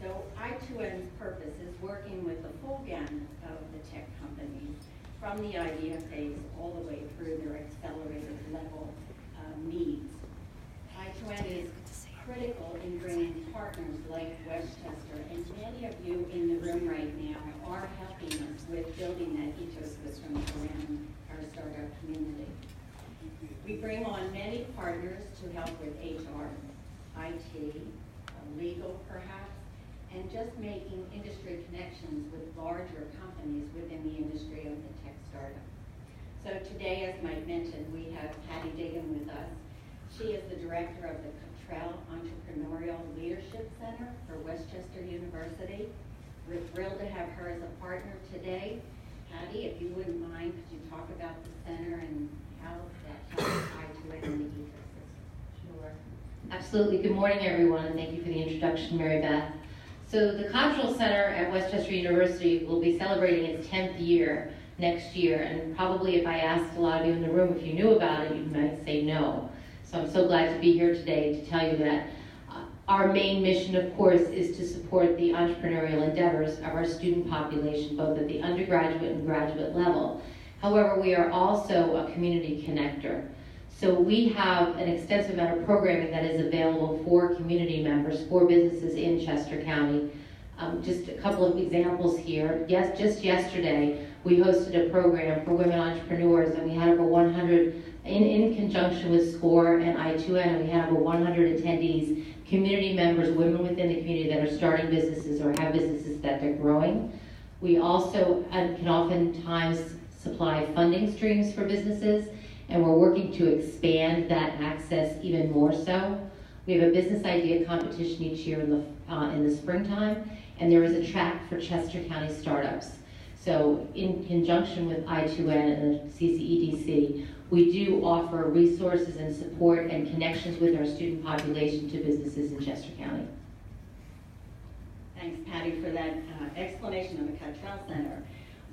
So I2N's purpose is working with the full gamut of the tech companies from the idea phase all the way through their accelerator level needs. I2N is critical in bringing partners like Westchester, and many of you in the room right now are helping us with building that ecosystem around our startup community. We bring on many partners to help with HR, IT, legal perhaps, and just making industry connections with larger companies within the industry of the tech startup. So today, as Mike mentioned, we have Patty Diggin with us. She is the director of the Cottrell Entrepreneurial Leadership Center for Westchester University. We're thrilled to have her as a partner today. Patty, if you wouldn't mind, could you talk about the center and how that helps I2N in the ecosystem? Sure. Absolutely. Good morning, everyone, and thank you for the introduction, Mary Beth. So the Cottrell Center at Westchester University will be celebrating its 10th year next year, and probably if I asked a lot of you in the room if you knew about it, you might say no. So I'm so glad to be here today to tell you that our main mission, of course, is to support the entrepreneurial endeavors of our student population, both at the undergraduate and graduate level. However, we are also a community connector. So we have an extensive amount of programming that is available for community members, for businesses in Chester County. Just a couple of examples here. Yes, just yesterday, we hosted a program for women entrepreneurs, and we had over 100, in conjunction with SCORE and I2N, and we had over 100 attendees, community members, women within the community that are starting businesses or have businesses that they're growing. We also can oftentimes supply funding streams for businesses, and we're working to expand that access even more so. We have a business idea competition each year in the springtime, and there is a track for Chester County startups. So in conjunction with I2N and the CCEDC, we do offer resources and support and connections with our student population to businesses in Chester County. Thanks, Patty, for that explanation of the Cottrell Center.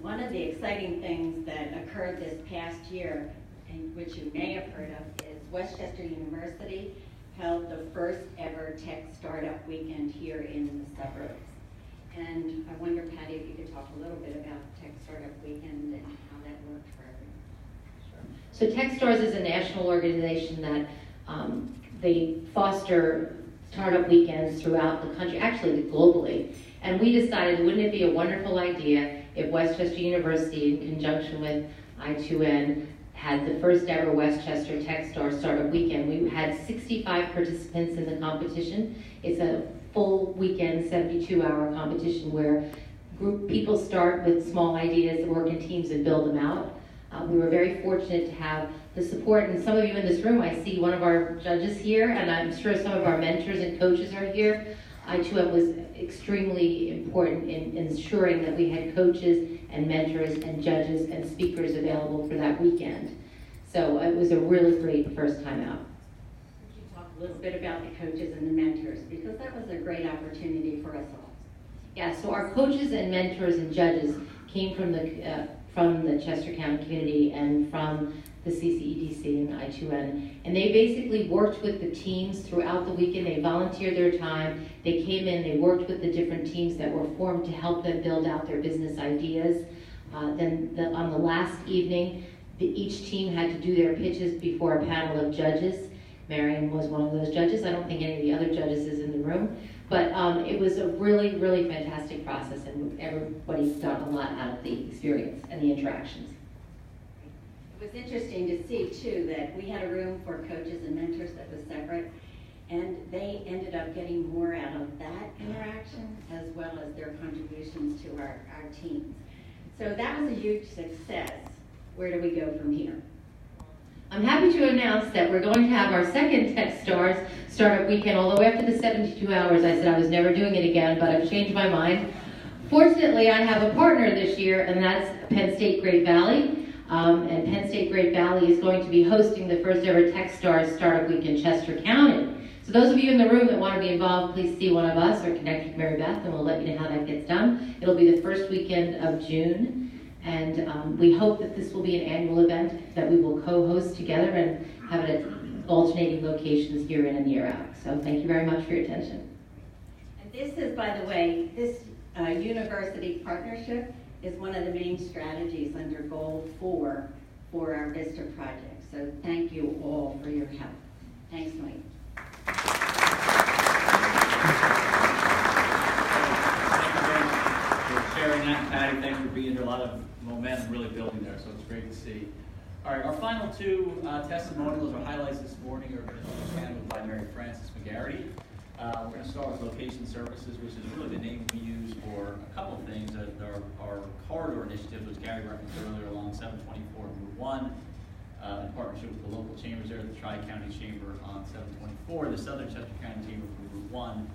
One of the exciting things that occurred this past year, and which you may have heard of, is Westchester University held the first ever Tech Startup Weekend here in the suburbs. And I wonder, Patty, if you could talk a little bit about Tech Startup Weekend and how that worked for everyone. So TechStars is a national organization that they foster startup weekends throughout the country, actually globally. And we decided, wouldn't it be a wonderful idea if Westchester University, in conjunction with I2N, had the first ever Westchester TechStar Startup Weekend. We had 65 participants in the competition. It's a full weekend, 72-hour competition where people start with small ideas, work in teams, and build them out. We were very fortunate to have the support, and some of you in this room, I see one of our judges here, and I'm sure some of our mentors and coaches are here. I2N was extremely important in ensuring that we had coaches and mentors and judges and speakers available for that weekend. So it was a really great first time out. Could you talk a little bit about the coaches and the mentors? Because that was a great opportunity for us all. Yeah, so our coaches and mentors and judges came from the Chester County community and from the CCEDC and I2N. And they basically worked with the teams throughout the weekend. They volunteered their time. They came in, they worked with the different teams that were formed to help them build out their business ideas. On the last evening, each team had to do their pitches before a panel of judges. Marion was one of those judges. I don't think any of the other judges is in the room. But it was a really, really fantastic process, and everybody's done a lot out of the experience and the interactions. It was interesting to see, too, that we had a room for coaches and mentors that was separate, and they ended up getting more out of that interaction as well as their contributions to our teams. So that was a huge success. Where do we go from here? I'm happy to announce that we're going to have our second TechStars Startup Weekend, although after the 72 hours I said I was never doing it again, but I've changed my mind. Fortunately, I have a partner this year, and that's Penn State Great Valley. And Penn State Great Valley is going to be hosting the first ever TechStars Startup Week in Chester County. So those of you in the room that want to be involved, please see one of us or connect with Mary Beth, and we'll let you know how that gets done. It'll be the first weekend of June, and we hope that this will be an annual event that we will co-host together and have it at alternating locations year in and year out. So thank you very much for your attention. And this is, by the way, this university partnership is one of the main strategies under Goal 4 for our VISTA project. So thank you all for your help. Thanks, Mike. Thank you very much for sharing that, Patty. Thanks for being here. A lot of momentum really building there, so it's great to see. All right, our final two testimonials or highlights this morning are going to be handled by Mary Frances McGarity. We're going to start with location services, which is really the name we use for a couple of things. Our corridor initiative, which Gary referenced earlier, along 724 and Route 1, in partnership with the local chambers there, the Tri-County Chamber on 724, the Southern Chester County Chamber for Route 1.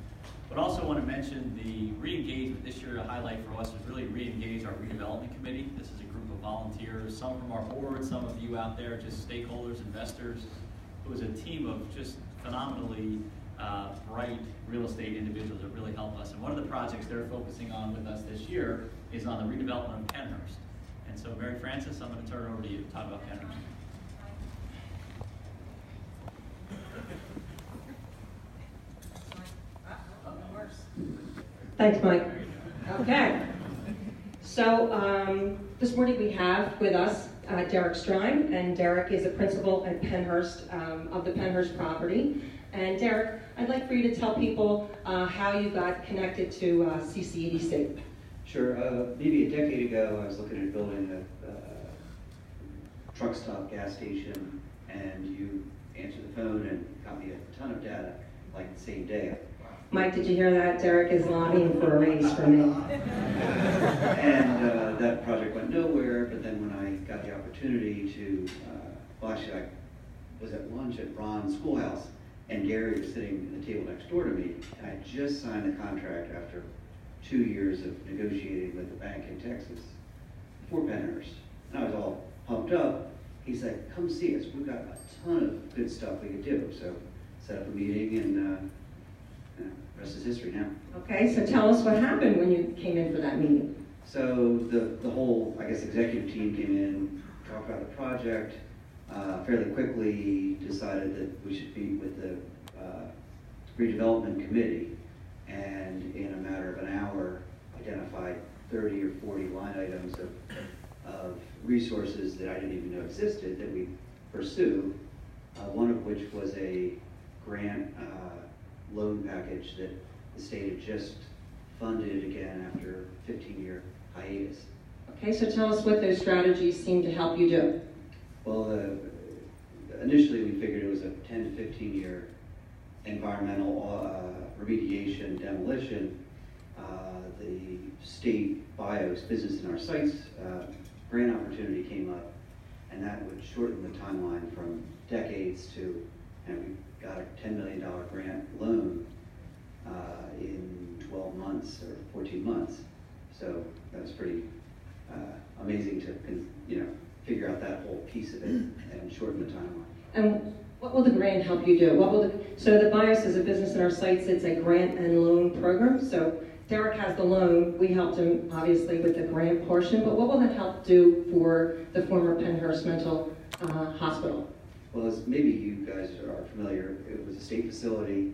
But also want to mention the re-engagement this year. A highlight for us is really re-engage our redevelopment committee. This is a group of volunteers, some from our board, some of you out there, just stakeholders, investors. It was a team of just phenomenally bright real estate individuals that really help us. And one of the projects they're focusing on with us this year is on the redevelopment of Pennhurst. And so, Mary Frances, I'm going to turn it over to you to talk about Pennhurst. Thanks, Mike. Okay. So this morning we have with us Derek Strime, and Derek is a principal at Pennhurst, of the Pennhurst property. And Derek, I'd like for you to tell people how you got connected to CCEDC. Sure. Maybe a decade ago, I was looking at building a truck stop gas station, and you answered the phone and got me a ton of data, like the same day. Mike, did you hear that? Derek is lobbying for a raise for me. And that project went nowhere, but then when I got the opportunity to, well, actually, I was at lunch at Ron's schoolhouse, and Gary was sitting at the table next door to me, and I just signed the contract after 2 years of negotiating with the bank in Texas for Pennhurst. And I was all pumped up. He's like, come see us. We've got a ton of good stuff we could do. So set up a meeting, and the rest is history now. Okay, so tell us what happened when you came in for that meeting. So the whole, I guess, executive team came in, talked about the project, fairly quickly decided that we should meet with the redevelopment committee, and in a matter of an hour identified 30 or 40 line items of resources that I didn't even know existed that we pursue, one of which was a grant loan package that the state had just funded again after a 15-year hiatus. Okay, so tell us what those strategies seem to help you do. Well, initially we figured it was a 10 to 15-year environmental remediation demolition. The state BIOS, Business in Our Sites, grant opportunity came up, and that would shorten the timeline from decades to, and we got a $10 million grant loan in 12 months or 14 months. So that was pretty amazing to, figure out that whole piece of it and shorten the timeline. And what will the grant help you do? So the BIOS is a Business in Our Sites. It's a grant and loan program. So Derek has the loan. We helped him, obviously, with the grant portion. But what will that help do for the former Pennhurst Mental Hospital? Well, as maybe you guys are familiar, it was a state facility.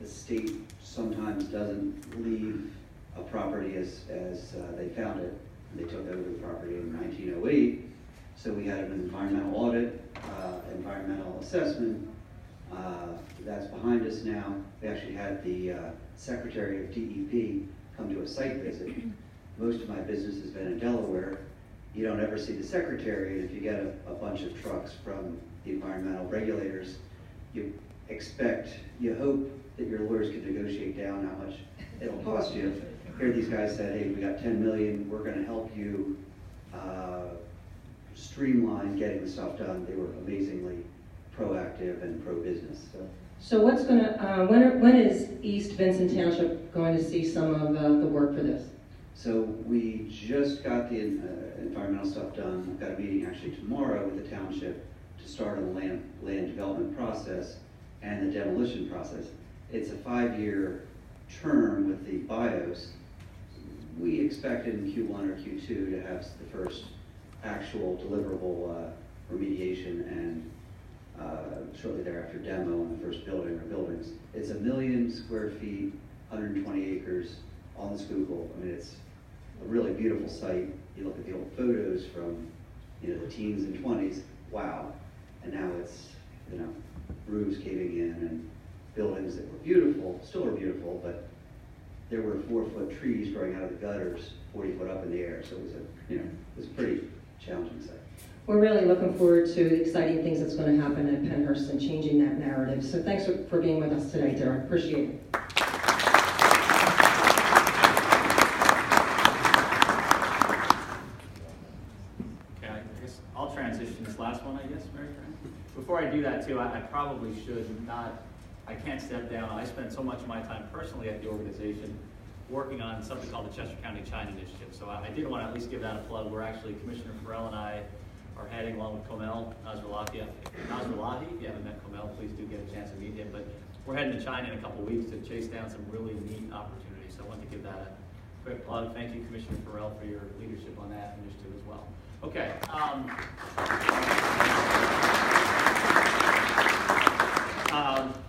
The state sometimes doesn't leave a property as they found it. They took over the property in 1908. So we had an environmental audit, environmental assessment. That's behind us now. We actually had the Secretary of DEP come to a site visit. Most of my business has been in Delaware. You don't ever see the Secretary, and if you get a bunch of trucks from the environmental regulators, you hope that your lawyers can negotiate down how much it'll cost you. Here these guys said, hey, we got $10 million, we're gonna help you streamline getting the stuff done. They were amazingly proactive and pro-business. So what's going to, when is East Vincent Township going to see some of the work for this? So we just got the environmental stuff done. We've got a meeting actually tomorrow with the township to start on the land development process and the demolition process. It's a 5-year term with the BIOS. We expect in Q1 or Q2 to have the first actual deliverable remediation and shortly thereafter demo on the first building or buildings. It's 1 million square feet, 120 acres on the Schuylkill. I mean, it's a really beautiful site. You look at the old photos from, you know, the teens and 20s, wow. And now it's, you know, roofs caving in and buildings that were beautiful, still are beautiful, but there were 4-foot trees growing out of the gutters, 40 foot up in the air. So it was a, you know, it was a pretty challenging site. We're really looking forward to the exciting things that's going to happen at Pennhurst and changing that narrative. So thanks for being with us today, Derek. Appreciate it. Okay, I guess I'll transition this last one, I guess, Mary Fran. Before I do that too, I probably should not, I can't step down. I spend so much of my time personally at the organization working on something called the Chester County China Initiative. So I did want to at least give that a plug. We're actually, Commissioner Farrell and I are heading along with Komel Nasrallah. If you haven't met Komel, please do get a chance to meet him. But we're heading to China in a couple of weeks to chase down some really neat opportunities. So I want to give that a quick plug. Thank you, Commissioner Farrell, for your leadership on that initiative as well. Okay.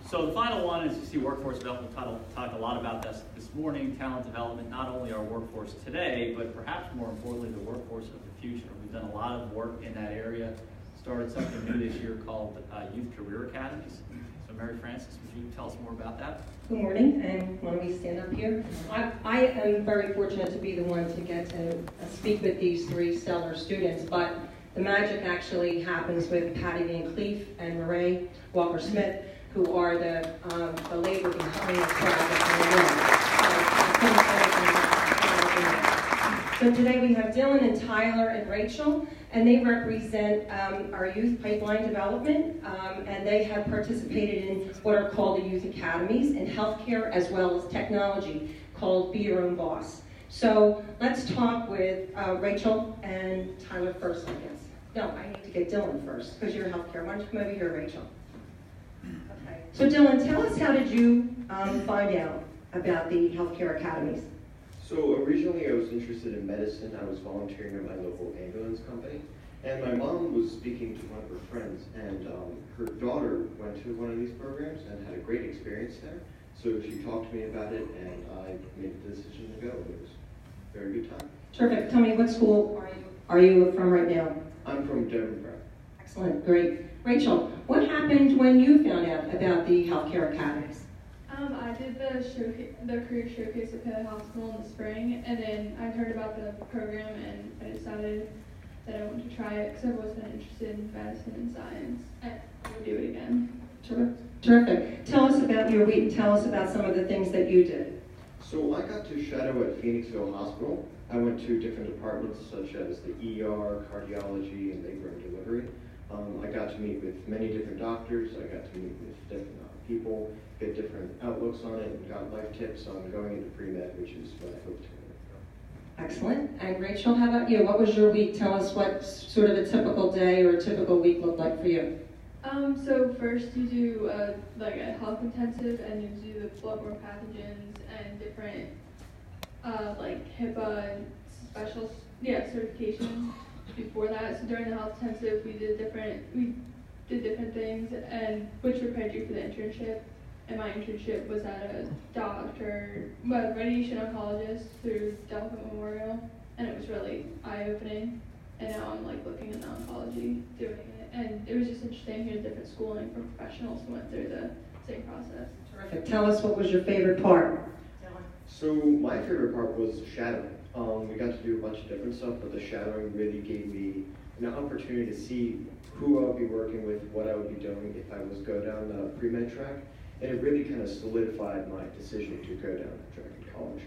So the final one is, you see, workforce development. Talked a lot about this morning, talent development, not only our workforce today, but perhaps more importantly, the workforce of the future. We've done a lot of work in that area. Started something new this year called Youth Career Academies. So Mary Frances, would you tell us more about that? Good morning, and why don't we stand up here? I am very fortunate to be the one to get to speak with these 3 stellar students, but the magic actually happens with Patty Van Cleef and Murray Walker-Smith, who are the labor behind the project. So today we have Dylan and Tyler and Rachel, and they represent our youth pipeline development, and they have participated in what are called the youth academies in healthcare as well as technology, called Be Your Own Boss. So let's talk with Rachel and Tyler first, I guess. No, I need to get Dylan first, because you're healthcare. Why don't you come over here, Rachel? Okay. So Dylan, tell us, how did you find out about the healthcare academies? So originally I was interested in medicine. I was volunteering at my local ambulance company. And my mom was speaking to one of her friends, and her daughter went to one of these programs and had a great experience there. So she talked to me about it, and I made the decision to go. It was a very good time. Terrific. Tell me, what school are you from right now? I'm from Denver. Excellent. Great. Rachel, what happened when you found out about the healthcare academies? I did the career showcase at Pitt Hospital in the spring, and then I heard about the program, and I decided that I wanted to try it because I've always been interested in medicine and science, and I would do it again. Terrific. Tell us about your week. Tell us about some of the things that you did. So I got to shadow at Phoenixville Hospital. I went to different departments such as the ER, cardiology, and labor and delivery. I got to meet with many different doctors. I got to meet with different people, get different outlooks on it, and got life tips on going into pre-med, which is what I hope to go. Excellent. And Rachel, how about you? What was your week? Tell us what sort of a typical day or a typical week looked like for you. So first you do like a health intensive, and you do the bloodborne pathogens and different like HIPAA and special certifications. Before that, so during the health intensive, we did different things, and which prepared you for the internship. And my internship was at a radiation oncologist through Delphi Memorial, and it was really eye-opening. And now I'm like looking in oncology, doing it, and it was just interesting hearing different schooling from professionals who went through the same process. Terrific. Tell us, what was your favorite part? So my favorite part was shadowing. We got to do a bunch of different stuff, but the shadowing really gave me an opportunity to see who I would be working with, what I would be doing if I was go down the pre-med track, and it really kind of solidified my decision to go down that track in college.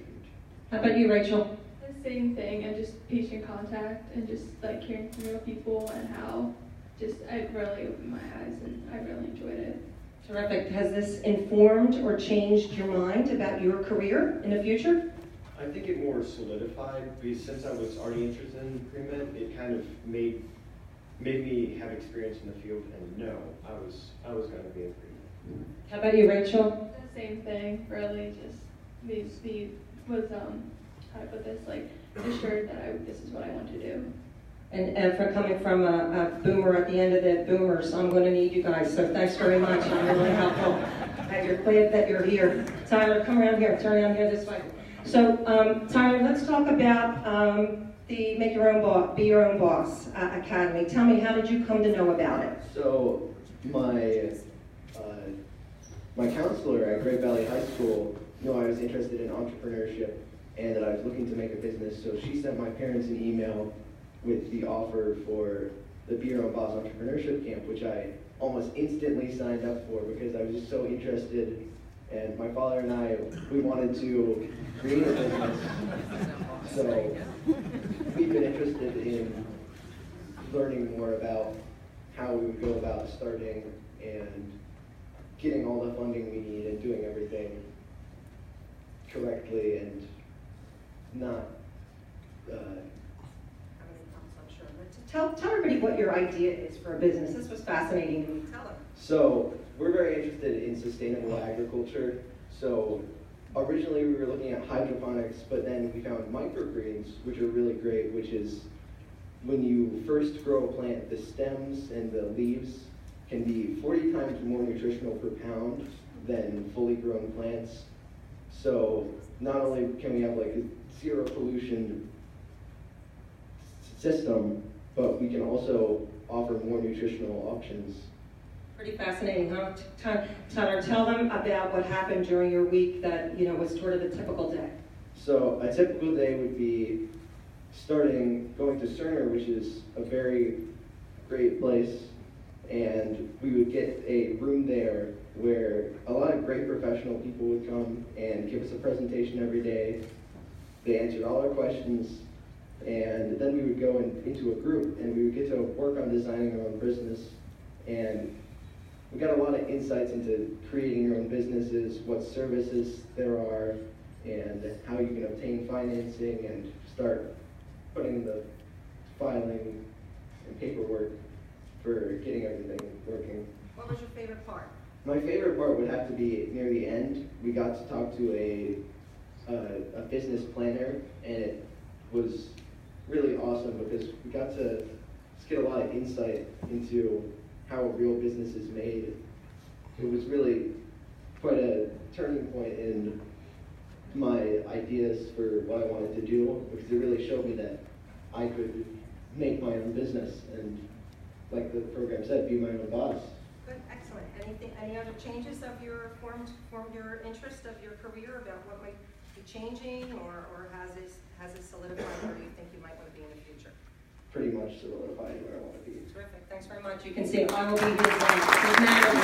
How about you, Rachel? The same thing, and just patient contact, and just like hearing from real people, and how just it really opened my eyes, and I really enjoyed it. Terrific. Has this informed or changed your mind about your career in the future? I think it more solidified, because since I was already interested in pre-med, it kind of made me have experience in the field and know I was going to be in pre-med. How about you, Rachel? The same thing, really, just was how to put this, like assured that this is what I want to do. And for coming from a boomer at the end of the boomers, I'm going to need you guys. So thanks very much. I'm really helpful. I'm glad that you're here. Tyler, come around here. Turn around here this way. So Tyler, let's talk about the Make Your Own Boss, Be Your Own Boss Academy. Tell me, how did you come to know about it? So my counselor at Great Valley High School knew I was interested in entrepreneurship and that I was looking to make a business. So she sent my parents an email with the offer for the Be Your Own Boss Entrepreneurship Camp, which I almost instantly signed up for because I was just so interested. And my father and I, we wanted to create a business. So we've been interested in learning more about how we would go about starting and getting all the funding we need and doing everything correctly and not Tell everybody what your idea is for a business. This was fascinating to me. Tell them. So we're very interested in sustainable agriculture. So originally we were looking at hydroponics, but then we found microgreens, which are really great, which is when you first grow a plant, the stems and the leaves can be 40 times more nutritional per pound than fully grown plants. So not only can we have like a zero pollution system, but we can also offer more nutritional options. Pretty fascinating, huh? Tyler, tell them about what happened during your week that, was sort of a typical day. So a typical day would be going to Cerner, which is a very great place, and we would get a room there where a lot of great professional people would come and give us a presentation every day. They answered all our questions, and then we would go into a group and we would get to work on designing our own business. And we got a lot of insights into creating your own businesses, what services there are, and how you can obtain financing and start putting the filing and paperwork for getting everything working. What was your favorite part? My favorite part would have to be near the end. We got to talk to a business planner, and it was really awesome because we got to just get a lot of insight into how a real business is made. It was really quite a turning point in my ideas for what I wanted to do, because it really showed me that I could make my own business and, like the program said, be my own boss. Good, excellent. Any other changes of your formed your interest of your career about what might be changing, or has it solidified where you think you might want to be in the future? Pretty much solidified where I want to be. Terrific. Thanks very much. You can see I will be his manager.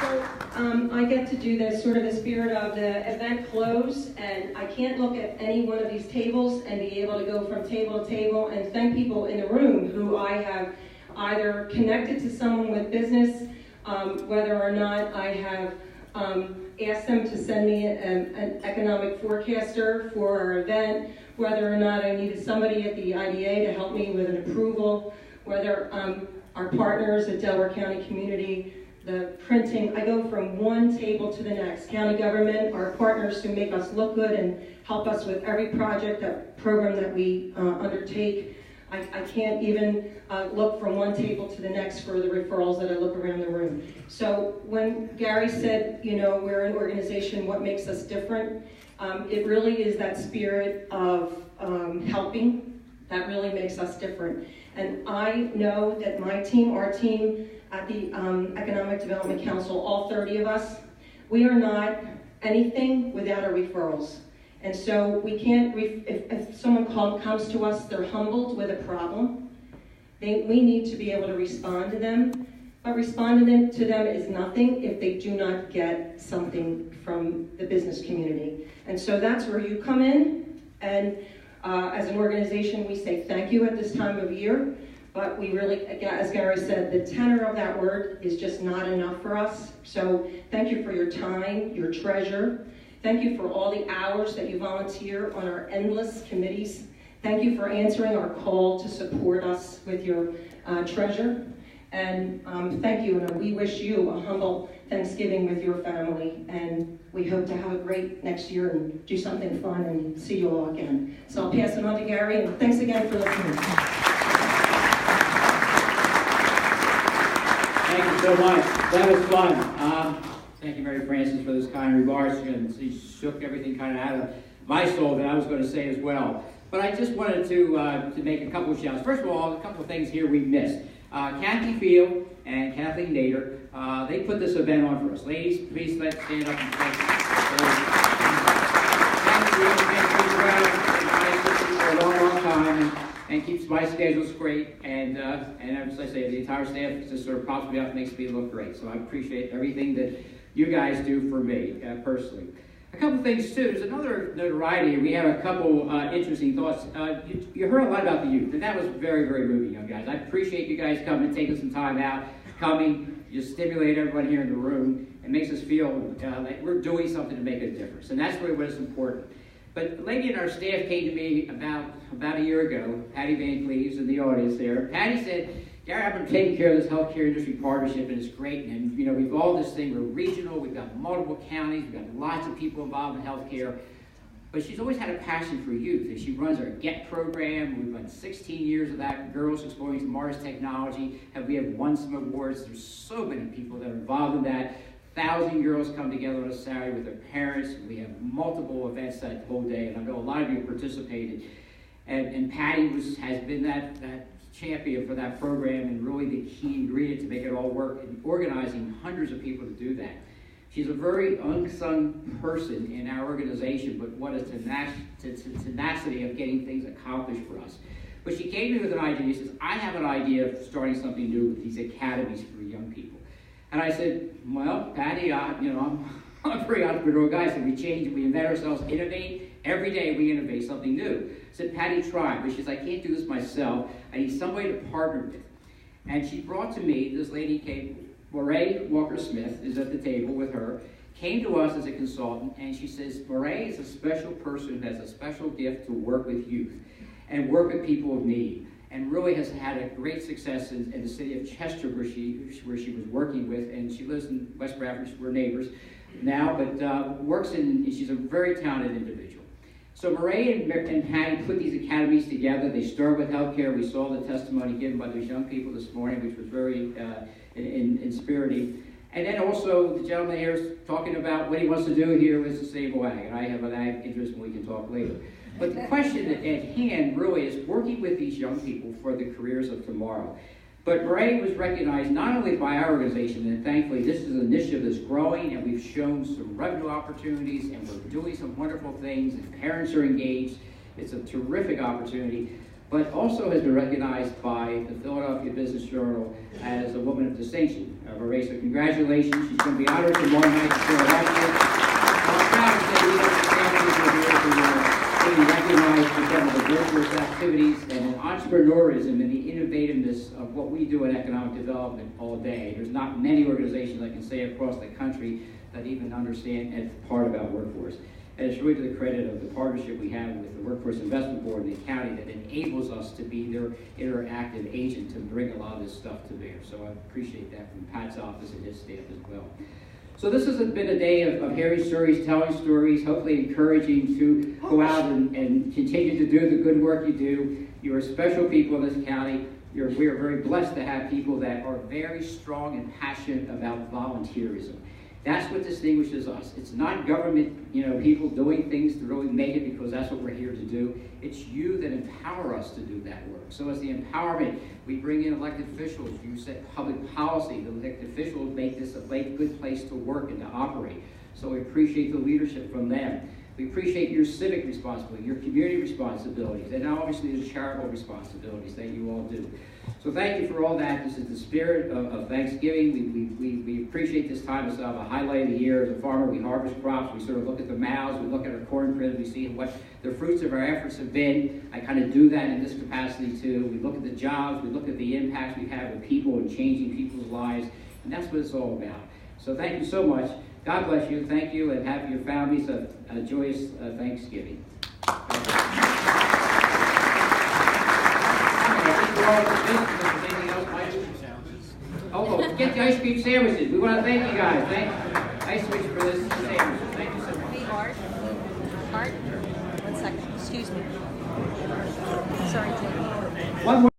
So I get to do this sort of the spirit of the event close, and I can't look at any one of these tables and be able to go from table to table and thank people in the room who I have either connected to someone with business, whether or not I have asked them to send me an economic forecaster for our event, whether or not I needed somebody at the IDA to help me with an approval, whether our partners at Delaware County Community, the printing. I go from one table to the next. County government, our partners who make us look good and help us with every program that we undertake. I can't even look from one table to the next for the referrals that I look around the room. So when Gary said, we're an organization, what makes us different? It really is that spirit of helping that really makes us different. And I know that my team, our team at the Economic Development Council, all 30 of us, we are not anything without our referrals. And so we can't, if someone comes to us, they're humbled with a problem, we need to be able to respond to them but responding to them is nothing if they do not get something from the business community. And so that's where you come in, and as an organization, we say thank you at this time of year, but we really, as Gary said, the tenor of that word is just not enough for us. So thank you for your time, your treasure. Thank you for all the hours that you volunteer on our endless committees. Thank you for answering our call to support us with your treasure. And thank you, and we wish you a humble Thanksgiving with your family. And we hope to have a great next year and do something fun and see you all again. So I'll pass it on to Gary, and thanks again for listening. Thank you so much. That was fun. Thank you, Mary Frances, for those kind remarks. And she shook everything kind of out of my soul that I was going to say as well. But I just wanted to make a couple of shouts. First of all, a couple of things here we missed. Kathy Field and Kathleen Nader, they put this event on for us. Ladies, please let's stand up and thank you. Kathy Field, for a long, long time and keeps my schedules great. And as I say, the entire staff just sort of props me up, makes me look great. So I appreciate everything that you guys do for me personally. A couple things too. There's another notoriety. We have a couple interesting thoughts. You heard a lot about the youth, and that was very, very moving, young guys. I appreciate you guys coming and taking some time out, coming. You stimulate everyone here in the room. It makes us feel like we're doing something to make a difference, and that's really what's important. But a lady in our staff came to me about a year ago. Patty Van Cleves in the audience there. Patty said, Gary, I've been taking care of this healthcare industry partnership, and it's great. And you know, we've all this thing. We're regional. We've got multiple counties. We've got lots of people involved in healthcare. But she's always had a passion for youth, and she runs our GET program. We've run 16 years of that. Girls Exploring Tomorrow's Technology. We have won some awards. There's so many people that are involved in that. 1,000 girls come together on a Saturday with their parents. We have multiple events that whole day, and I know a lot of you participated. And Patty has been that champion for that program and really the key ingredient to make it all work and organizing hundreds of people to do that. She's a very unsung person in our organization, but what a tenacity of getting things accomplished for us. But she came to me with an idea. She says, I have an idea of starting something new with these academies for young people. And I said, well, Patty, I'm a very entrepreneurial guy, so we change, we invent ourselves, innovate. Every day we innovate something new. I said, Patty, try. But she says, I can't do this myself. I need somebody to partner with. And she brought to me, this lady came, Murray Walker-Smith is at the table with her, came to us as a consultant, and she says, Murray is a special person who has a special gift to work with youth and work with people of need, and really has had a great success in the city of Chester where she was working with, and she lives in West Bradford. We're neighbors now, but she's a very talented individual. So Murray and Patty put these academies together. They start with healthcare. We saw the testimony given by those young people this morning, which was very inspiriting. And then also the gentleman here is talking about what he wants to do here with Sustainable Ag, and I have an ag interest, and we can talk later. But the question at hand really is working with these young people for the careers of tomorrow. But Murray was recognized not only by our organization, and thankfully this is an initiative that's growing, and we've shown some revenue opportunities, and we're doing some wonderful things, and parents are engaged. It's a terrific opportunity, but also has been recognized by the Philadelphia Business Journal as a woman of distinction. Murray, so congratulations. She's going to be honored tomorrow night in Philadelphia. I'm proud to say we have the families being recognized for some of the virtuous activities and entrepreneurism and the innovativeness of what we do in economic development all day. There's not many organizations I can say across the country that even understand as part of our workforce. And it's really to the credit of the partnership we have with the Workforce Investment Board and the county that enables us to be their interactive agent to bring a lot of this stuff to bear. So I appreciate that from Pat's office and his staff as well. So this has been a day of hearing stories, telling stories, hopefully encouraging to go out and continue to do the good work you do. You're special people in this county. We are very blessed to have people that are very strong and passionate about volunteerism. That's what distinguishes us. It's not government, people doing things to really make it because that's what we're here to do. It's you that empower us to do that work. So it's the empowerment. We bring in elected officials. You set public policy. The elected officials make this a good place to work and to operate. So we appreciate the leadership from them. We appreciate your civic responsibility, your community responsibilities, and obviously the charitable responsibilities that you all do. So thank you for all that. This is the spirit of Thanksgiving. We appreciate this time. It's a highlight of the year. As a farmer, we harvest crops. We sort of look at the mouths. We look at our corn cribs. We see what the fruits of our efforts have been. I kind of do that in this capacity too. We look at the jobs. We look at the impacts we have with people and changing people's lives. And that's what it's all about. So thank you so much. God bless you. Thank you, and have your families a joyous Thanksgiving. Oh, get the ice cream sandwiches. We want to thank you guys. Thank Ice Cream for this sandwiches. Thank you so much. Hey, Art. Art, 1 second. Excuse me. Sorry, Jim. One more.